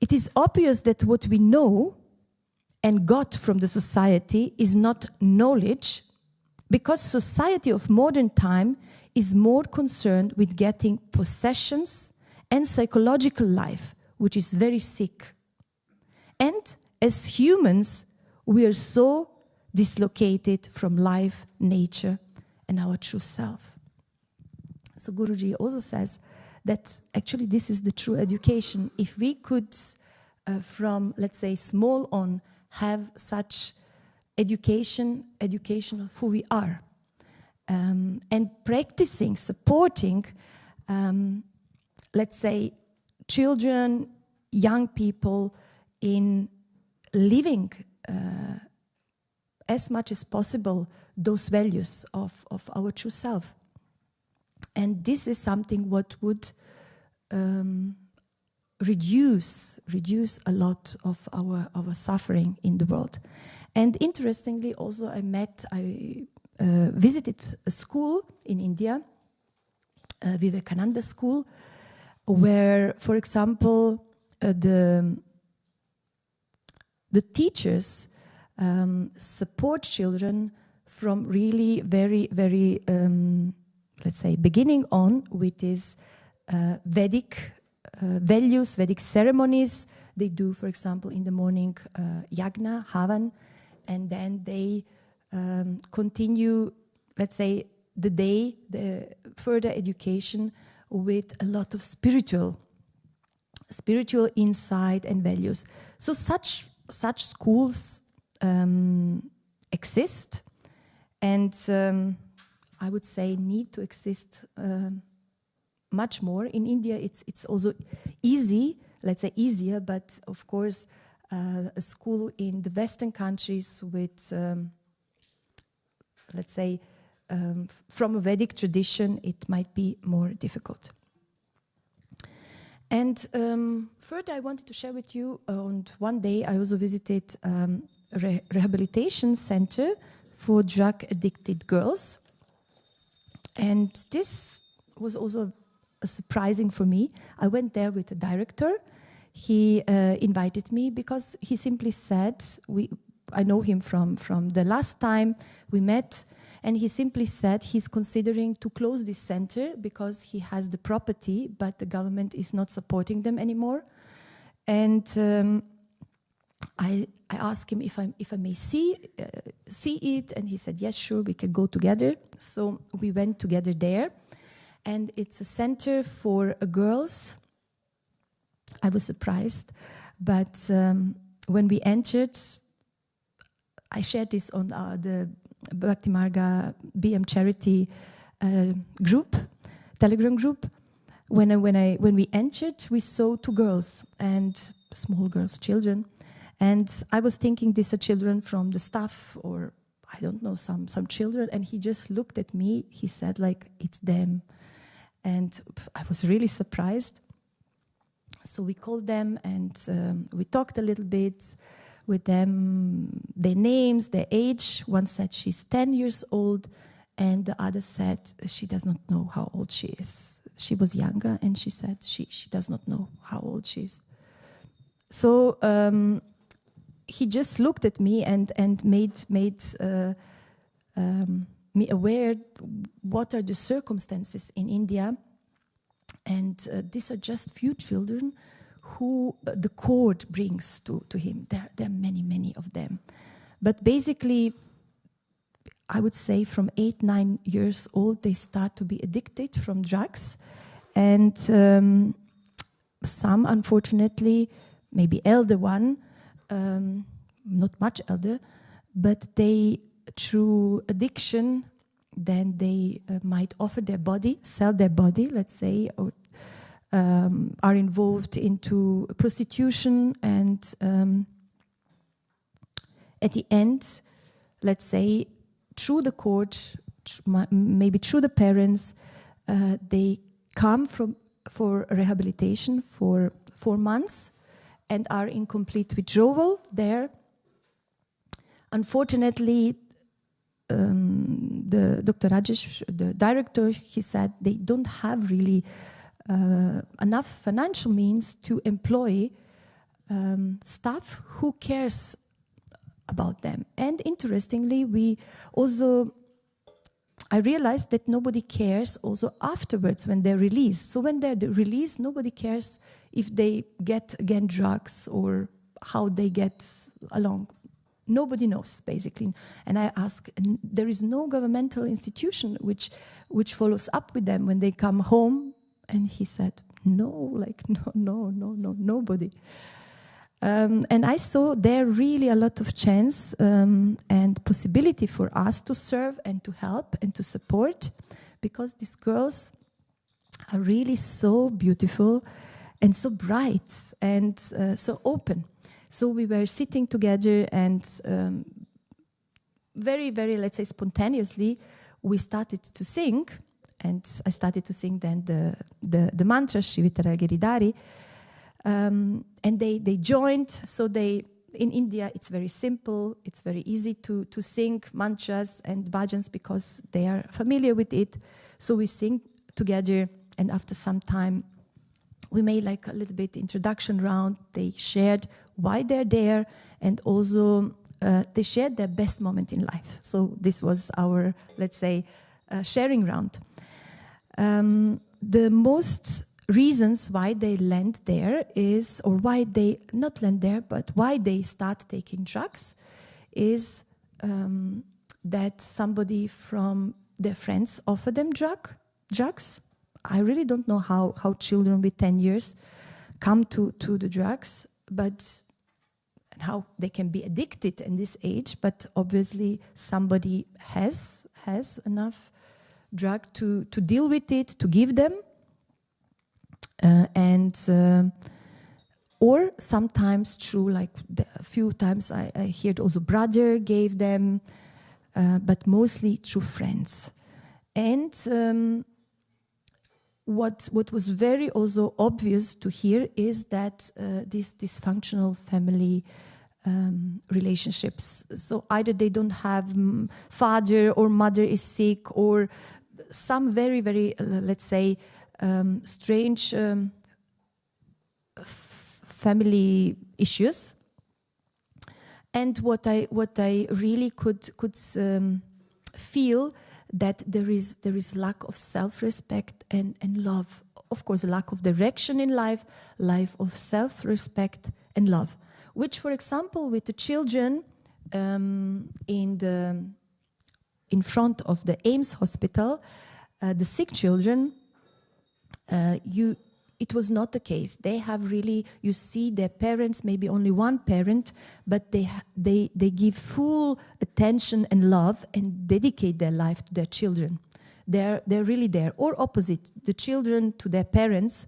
It is obvious that what we know and got from the society is not knowledge, because society of modern time is more concerned with getting possessions and psychological life, which is very sick. And as humans, we are so dislocated from life, nature, and our true self. So Guruji also says that actually this is the true education. If we could, from, let's say, small on, have such education of who we are, and practicing, supporting, let's say, children, young people in living as much as possible those values of our true self. And this is something what would reduce a lot of our suffering in the world. And interestingly, also I visited a school in India, Vivekananda school, where, for example, the teachers support children from really very, very, let's say, beginning on with these Vedic values, Vedic ceremonies. They do, for example, in the morning yagna, havan, and then they continue, let's say, the day, the further education with a lot of spiritual insight and values. So such schools exist, and I would say need to exist much more. In India, it's also easy, let's say easier, but of course, a school in the Western countries with, let's say, from a Vedic tradition, it might be more difficult. And further, I wanted to share with you, on one day I also visited a rehabilitation center for drug-addicted girls. And this was also surprising for me. I went there with the director. He invited me because he simply said, I know him from the last time we met, and he simply said he's considering to close this center because he has the property, but the government is not supporting them anymore. And I asked him if I may see it, and he said, yes, sure, we can go together. So we went together there, and it's a center for girls. I was surprised, but when we entered, I shared this on the Bhakti Marga BM charity group, Telegram group. When we entered, we saw two girls, and small girls, children. And I was thinking these are children from the staff, or I don't know, some children. And he just looked at me. He said, like, it's them. And I was really surprised. So we called them, and we talked a little bit with them, their names, their age. One said she's 10 years old, and the other said she does not know how old she is. She was younger, and she said she does not know how old she is. So he just looked at me and made me aware what are the circumstances in India. And these are just few children who the court brings to him. There are many, many of them. But basically, I would say from 8-9 years old, they start to be addicted from drugs. And some, unfortunately, maybe elder one, not much elder, but they, through addiction, then they might offer their body, sell their body, let's say, or are involved into prostitution, and at the end, let's say, through the court, maybe through the parents, they come for rehabilitation for 4 months and are in complete withdrawal there. Unfortunately, the Dr. Rajesh, the director, he said they don't have really enough financial means to employ staff who cares about them. And interestingly, I realized that nobody cares also afterwards when they're released. So when they're released, nobody cares if they get again drugs or how they get along. Nobody knows, basically. And I ask, there is no governmental institution which follows up with them when they come home. And he said, no, nobody. And I saw there really a lot of chance and possibility for us to serve and to help and to support, because these girls are really so beautiful and so bright and so open. So we were sitting together and very, very, let's say, spontaneously, we started to sing. And I started to sing then the mantra, Shivitara Giridhari. And they joined. So in India, it's very simple. It's very easy to sing mantras and bhajans because they are familiar with it. So we sing together. And after some time, we made like a little bit introduction round. They shared why they're there, and also they shared their best moment in life. So this was our, let's say, sharing round. The most reasons why they land there is, or why they not land there, but why they start taking drugs is that somebody from their friends offer them drugs. I really don't know how children with 10 years come to the drugs, but and how they can be addicted in this age. But obviously somebody has enough drug to deal with it, to give them. Or sometimes through, like a few times I heard also brother gave them, but mostly through friends. And what was very also obvious to hear is that these dysfunctional family relationships. So either they don't have father or mother is sick, or some very, very, let's say, strange family issues. And what I really could feel, that there is lack of self-respect and love. Of course, a lack of direction in life of self-respect and love. Which, for example, with the children in front of the Ames hospital, the sick children, it was not the case. They have really, you see their parents, maybe only one parent, but they give full attention and love and dedicate their life to their children. They're really there. Or opposite, the children to their parents.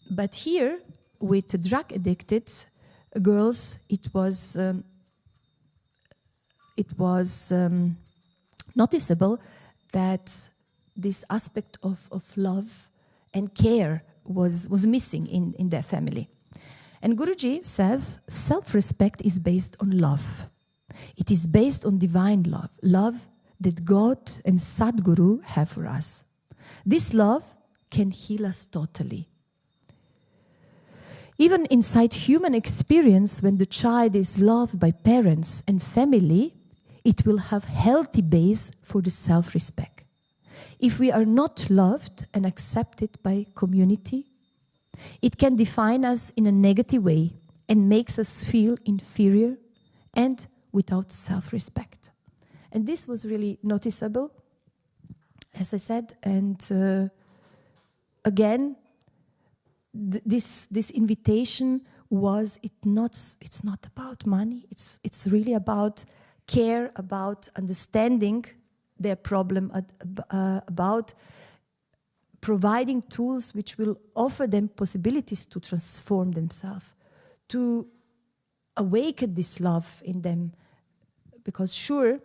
But here, with the drug-addicted girls, it was noticeable that this aspect of love and care was missing in their family. And Guruji says, self-respect is based on love. It is based on divine love, love that God and Sadguru have for us. This love can heal us totally. Even inside human experience, when the child is loved by parents and family, it will have healthy base for the self-respect. If we are not loved and accepted by community, it can define us in a negative way and makes us feel inferior and without self-respect. And this was really noticeable, as I said. And again, this invitation was it's not about money. It's really about care, about understanding their problem, about providing tools which will offer them possibilities to transform themselves, to awaken this love in them, because sure,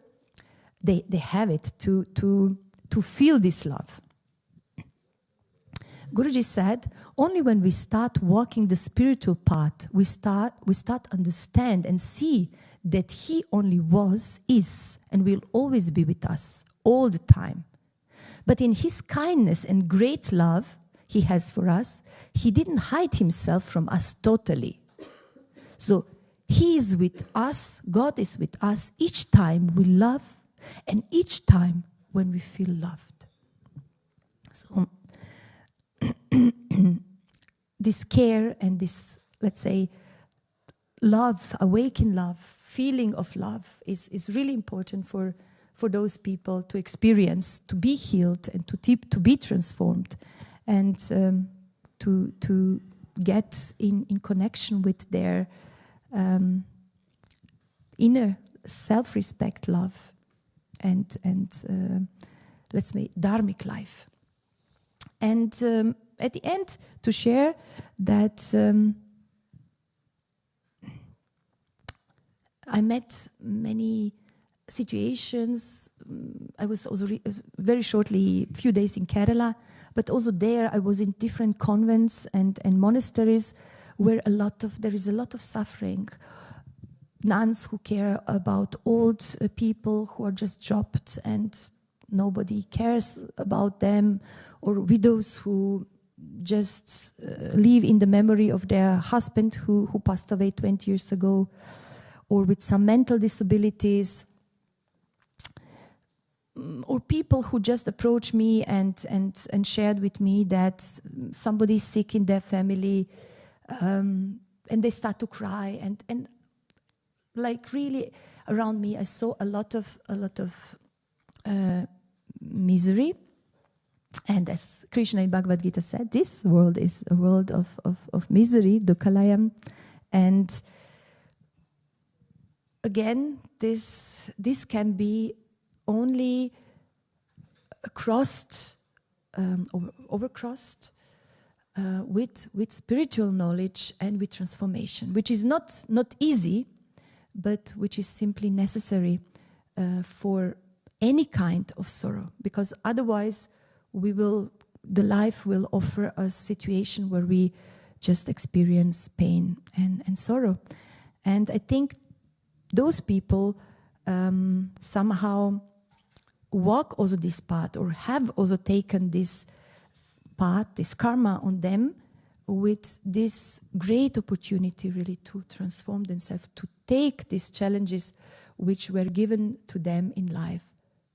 they have it to feel this love. Guruji said, only when we start walking the spiritual path, we start understand and see that He only was, is, and will always be with us all the time. But in His kindness and great love He has for us, He didn't hide Himself from us totally. So He is with us, God is with us each time we love and each time when we feel loved. So this care and this, let's say, love, awakened love, feeling of love is really important for those people to experience, to be healed and to be transformed, and to get in connection with their inner self-respect, love, and let's say dharmic life. And at the end, to share that I met many situations. I was also very shortly, a few days in Kerala, but also there I was in different convents and monasteries where there is a lot of suffering. Nuns who care about old people who are just dropped and nobody cares about them, or widows who just live in the memory of their husband who passed away 20 years ago, or with some mental disabilities, or people who just approached me and shared with me that somebody is sick in their family, and they start to cry, and like really around me I saw a lot of misery. And as Krishna in Bhagavad Gita said, this world is a world of misery, dukkhalayam. And again, this can be only crossed, overcrossed with spiritual knowledge and with transformation, which is not easy, but which is simply necessary for any kind of sorrow, because otherwise the life will offer a situation where we just experience pain and sorrow. And I think those people somehow walk also this path, or have also taken this path, this karma on them, with this great opportunity really to transform themselves, to take these challenges which were given to them in life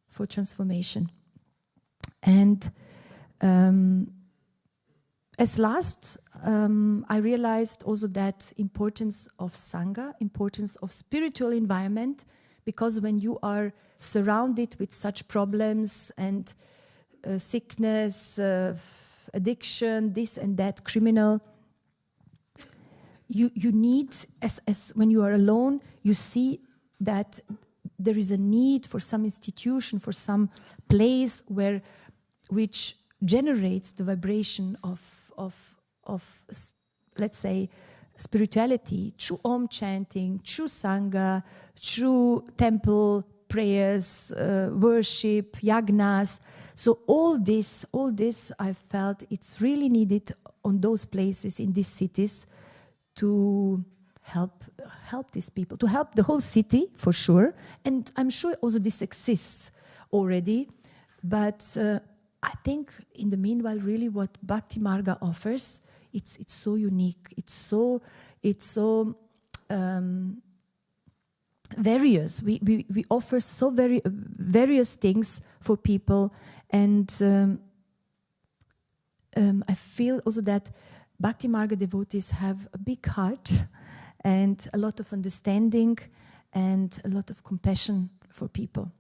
for transformation. And as last, I realized also that importance of Sangha, importance of spiritual environment, because when you are surrounded with such problems and sickness, addiction, this and that, criminal, you need, as when you are alone, you see that there is a need for some institution, for some place which generates the vibration of let's say spirituality, through Om chanting, through Sangha, through temple prayers, worship, yagnas. So all this I felt it's really needed on those places in these cities to help these people, to help the whole city for sure. And I'm sure also this exists already, but I think in the meanwhile, really what Bhakti Marga offers, it's so unique. It's so various. We offer so very various things for people, and I feel also that Bhakti Marga devotees have a big heart and a lot of understanding and a lot of compassion for people.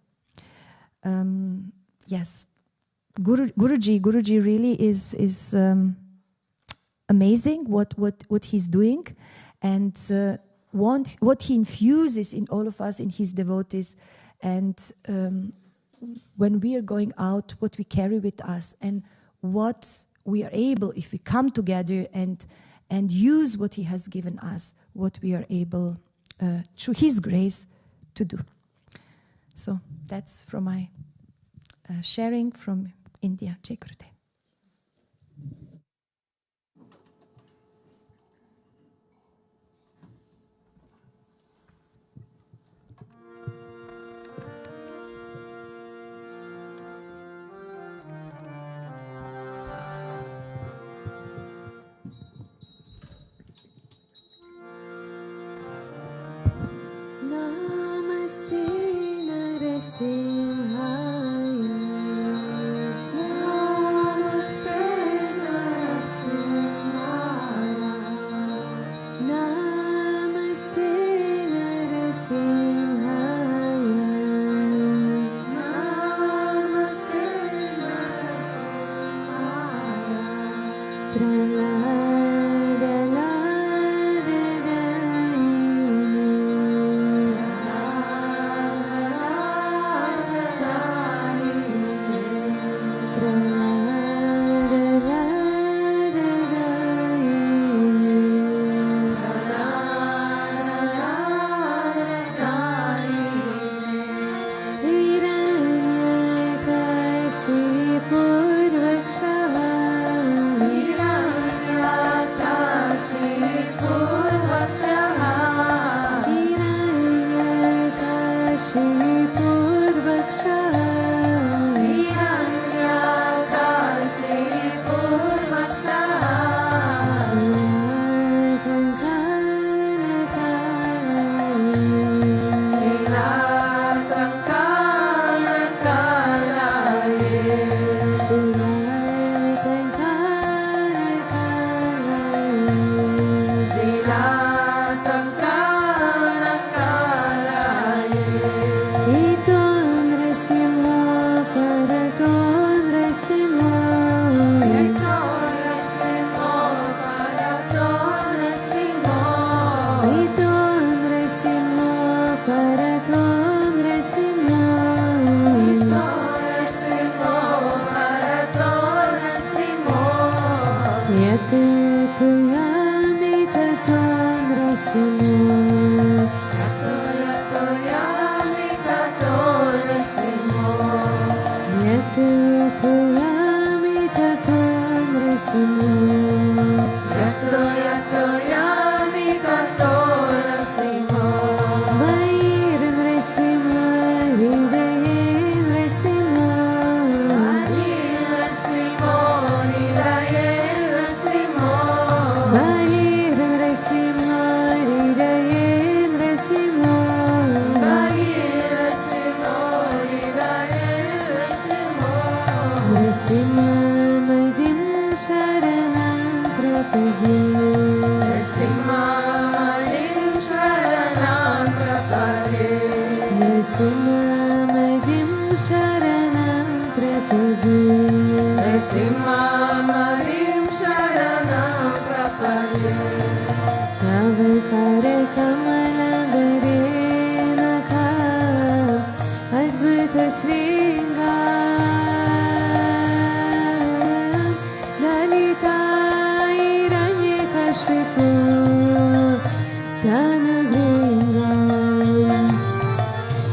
Yes. Guruji really is amazing what he's doing, and what he infuses in all of us, in his devotees, and when we are going out, what we carry with us, and what we are able, if we come together and use what he has given us, what we are able through his grace to do. So that's from my sharing from India. Jai Gurudev. Namaste Narasimhaya. Namaste Narasimhaya. Namaste Narasimhaya. Namaste Narasimhaya.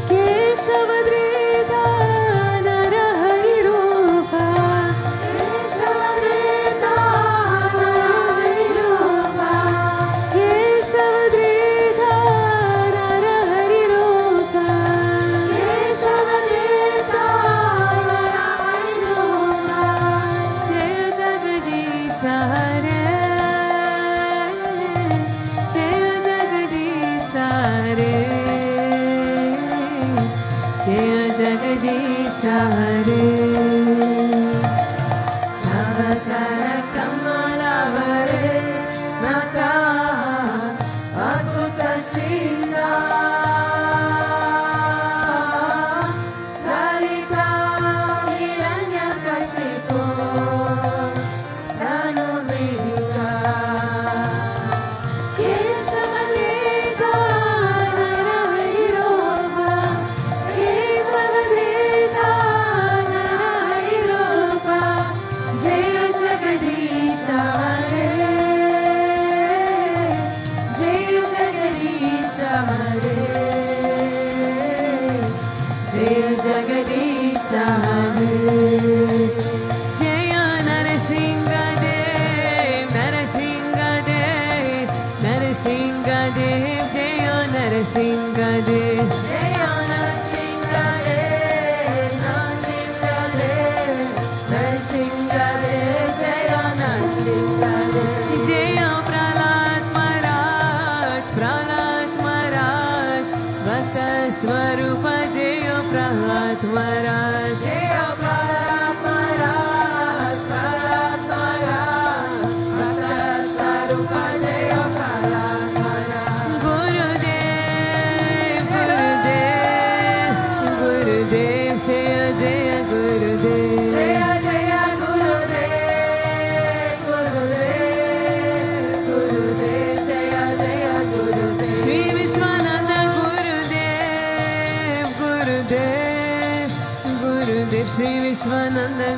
Keshavadrita Narahari Rupa Keshavadrita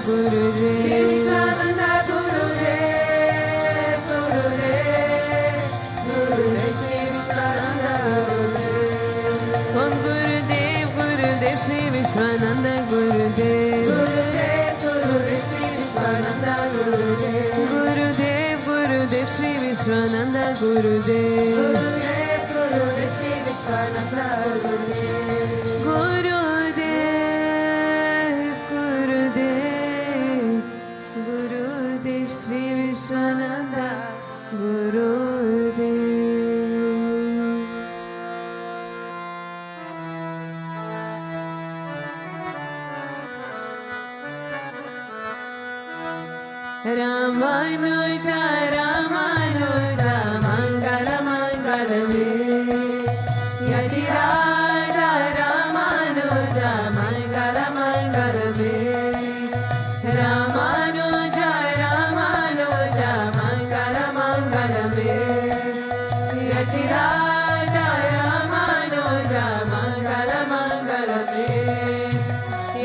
Gurudev. Sri Vishwananda Gurudev, Gurudev, Gurudev, Sri Vishwananda Gurudev. Om Gurudev, Gurudev, Sri Vishwananda Gurudev. Gurudev, Gurudev, Sri Vishwananda Gurudev. Gurudev, Gurudev, Sri Vishwananda Gurudev. Gurudev, Gurudev, Sri Vishwananda Gurudev. Gurudev, Gurudev, Gurudev, Sri Vishwananda Gurudev. Ramanuja, Ramanuja, Mangala Mangalame. Yadi Raja Ramanuja, Mangala Mangalame. Ramanuja, Ramanuja, Mangala Mangalame. Yadi Raja Ramanuja, Mangala Mangalame.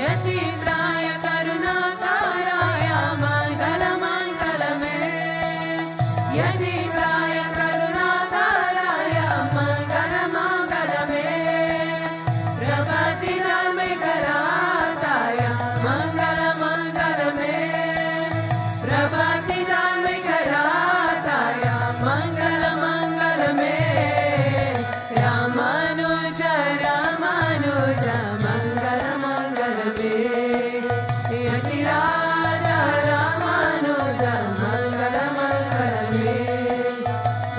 Yati Traya Karunakaraya, Mangala Mangalame. Yati Traya Karunakaraya, Mangala Mangalame. Prabhati Dharme Karataya, Mangala Mangalame. Prabhati Dharme Karataya, Mangala Mangalame. Ramanuja, Ramanuja, Mangala Mangalame. Yati Raja Ramanuja, Mangala Mangalame.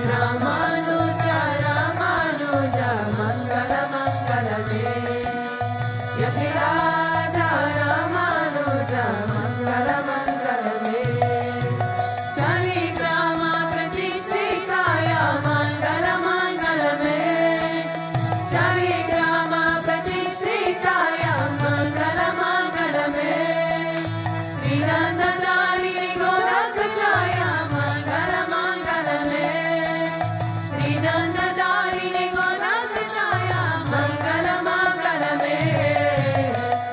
Ramanuja, Ramanuja, Mangala Mangalame. Yati Raja Ramanuja, Mangala Mangalame. Saligrama Pratisthitaya, Mangala Mangalame. Saligrama Pratisthitaya, Mangala Mangalame. Ridandadalini Gorakachaya, Mangala Mangalame. Ridandadalini Gorakachaya, Mangala Mangalame.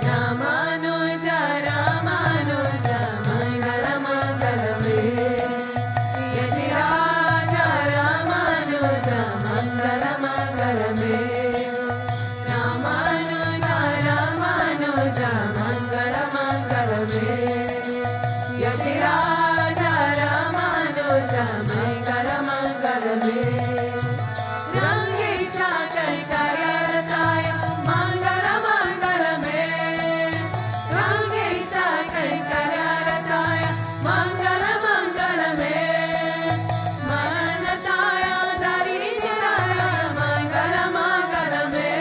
Ramanuja, Ramanuja, Mangala Mangalame. Yati Raja Ramanuja, Mangala Mangalame. Ramanuja, Ramanuja, Mangala Mangalame. Yati Raja Ramanuja, Mangala Mangalame. Rangesha Kaikaryarataya, Mangala Mangalame. Rangesha Kaikaryarataya, Mangala Mangalame. Manataya Dariniraya, Mangala Mangalame.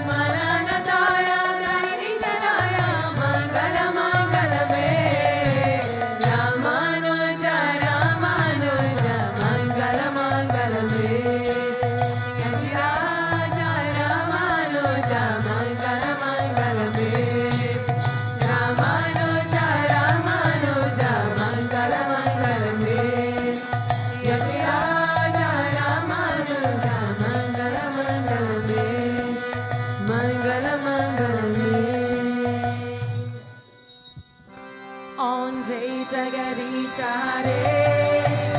Mananataya Dariniraya, Mangala Mangalame. Ramanuja, Ramanuja, Mangala Mangalame. Yati Raja Ramanuja, Mangala Mangalame. Ramanuja, Ramanuja, Mangala Mangalame. Yati Raja Ramanuja, Mangala Mangalame. Mangala Mangalame. Om Jai Jagadish Hare,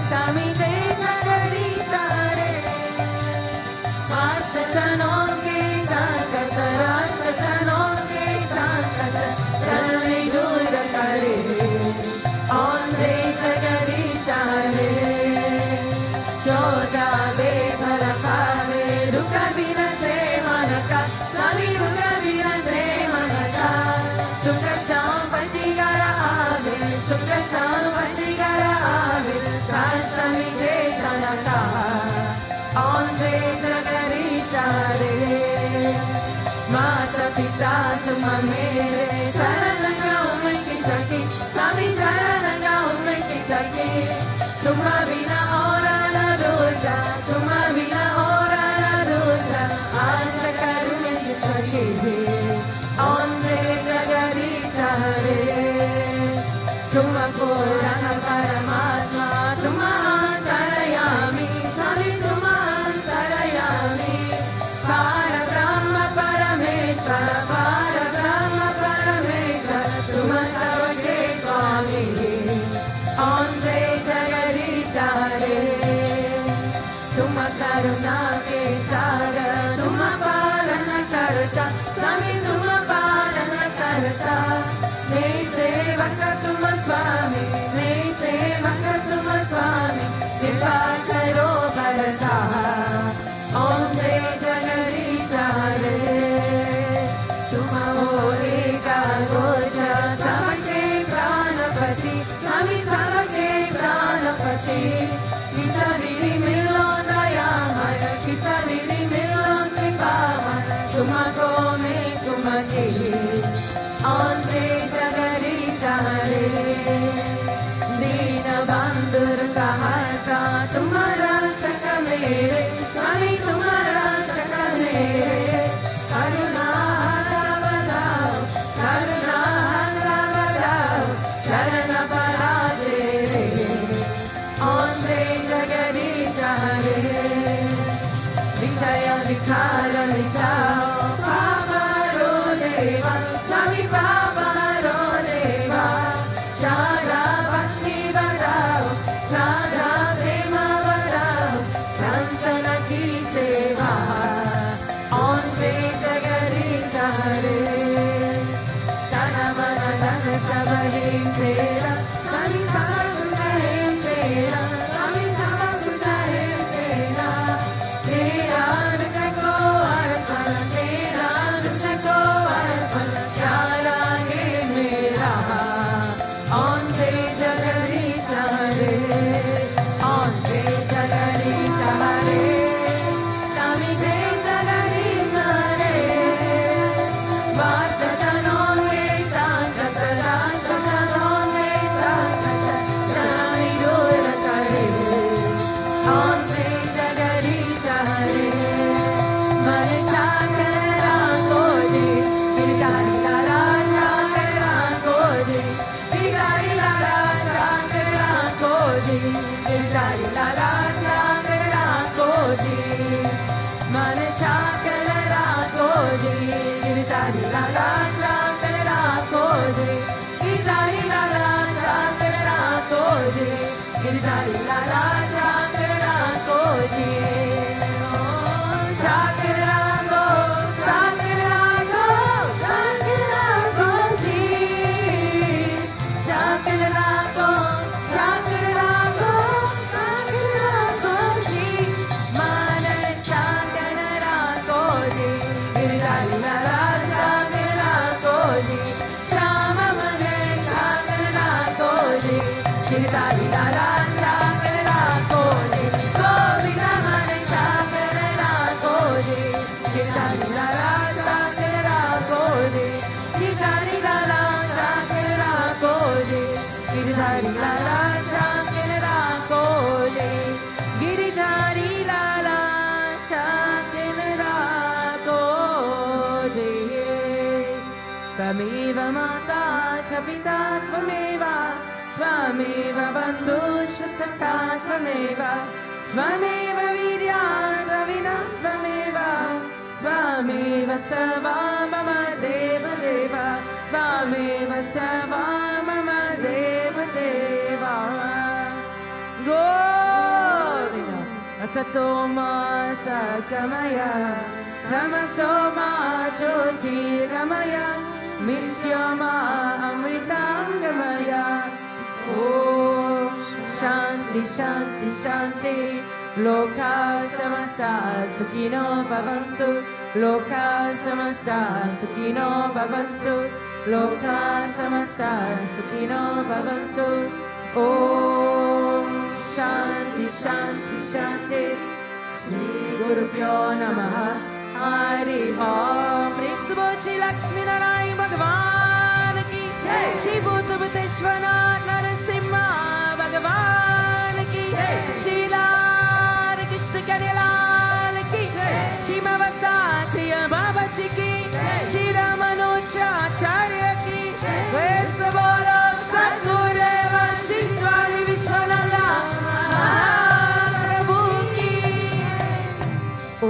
Swami Jai Jagadish Hare. Arthasanon ke sankat, Arthasanon ke sankat, Janame dur kare. Om Jai Jagadish Hare. Choda Vedha Rakave, Dukkha Vina Se Manaka, Swami Dukkha Vina Se Manaka. Sukha Sampatti Gara Ave, Sukha Sampatti Gara Ave, Swami Jai Tanaka. Om Jai Jagadish Hare. Mata Pita Tuma Mere, Sharananga Umaki Saki, Swami Sharananga Umaki Saki. Tuma Vina Ora Na Roja, Tuma Vina Ora Na Roja, Asha Karune Saki. Om Jai Jagadish Hare. Tuma Purana Paramatma, Tuma Antarayami, Swami Tuma Antarayami. Para Brahma Parameshwara, Para Brahma Parameshwara, Tuma Sarva करुणा के सागर तुम पालन करता स्वामी तुम पालन करता मेरी सेवक तुम स्वामी मेरी सेवक तुम स्वामी कृपा करो बरता ओम जय जगदीश हरे तुम हो एका गोचा सबके प्राणपति स्वामी सबके प्राणपति किसरी मिलो दयामय किसरी मिलो कृपामय तुमको मैं तुमके ओम जय जगदीश हरे दीन बंधुर कहता तुम्हारा शक मेरे स्वामी तुम्हारा शक मेरे करुणा बताओ शरण परा तेरे ओम जय जगदीश हरे विषय विकार मिटाओ पापरो देवा स्वामी पापरो देवा शारदा भक्ति बढ़ाओ शारदा प्रेम बढ़ाओ संतन की सेवा ओम जय जगदीश हरे तन मन धन सब है तेरा स्वामी सब कुछ है तेरा स्वामी सब कुछ है तेरा तेरा तुझको अर्पण तेरा तुझको अर्पण क्या लागे मेरा ओम जय जगदीश हरे ओम जय जगदीश हरे स्वामी जय जगदीश हरे बात जनों में सांगत रात जनों में सांगत जानी दूर करे ओम जय जगदीश हरे मन शाकरा को जी गिरधारी लाला शाकरा को जी गिरधारी लाला शाकरा को जी गिरधारी लाला शाकरा को जी मन शाकरा को जी गिरधारी लाला शाकरा को जी गिरधारी लाला शाकरा को जी गिरधारी लाला शाकरा को जी शाकरा को शाकरा को शाकरा को जी शाकरा को शाकरा को शाकरा को जी मन शाकरा को जी गिरधारी लाला शाकरा को जी श्याम मन शाकरा को जी गिरधारी लाला शाकरा को जी गोविंद मन शाकरा को जी गिरधारी लाला शाकरा को जी गिरधारी लाला शाकरा को जी गिरधारी लाला शाकरा को जी गिरधारी लाला शाकरा को जी त्वमेव माता च पिता त्वमेव त्वमेव बन्धुश्च सखा त्वमेव त्वमेव वीर्या द्रविणा त्वमेव त्वमेव सर्वा मम देवदेव त्वमेव सर्वा मम देवदेवा गोविन्द असतो मा सकमय तमसो मा ज्योतिर्गमय मृत्योर्मा अमृताङ्गमय ॐ शान्ति शान्ति शान्ति लोका समस्ता सुखिनो भवन्तु लोका समस्ता सुखिनो भवन्तु लोका समस्ता सुखिनो भवन्तु ॐ शान्ति शान्ति शान्ति श्री गुरुभ्यो नमः हरि ओम श्री लक्ष्मी नारायण भगवान की श्री भूतभृतेश्वरनाथ नरसिंह भगवान की श्री लाल कृष्ण कन्हैयालाल की श्री मवतात्रिय बाबा जी की श्री रामानुजाचार्य की वेद बोलो सद्गुरुदेव श्री स्वामी विश्वानंदा महाप्रभु की।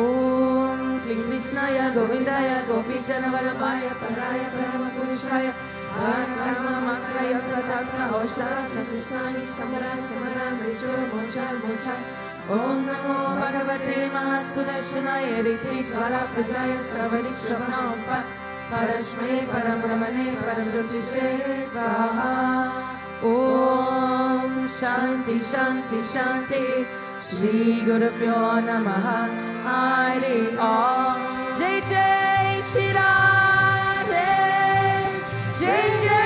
ओम क्लीं कृष्णाय गोविंदाय गोपीजन वल्लभाय पराय परम पुरुषाय कर्म Om Namo Bhagavate Mahasudarshanaya Ritritwara Pradaya Savadikshvanampa Parashme Parambrahmane Parajyotishe Swaha. Om Shanti Shanti Shanti Shri Guru Pyo Namaha Hari Om. Jai Jai Shri Radhe Jai Jai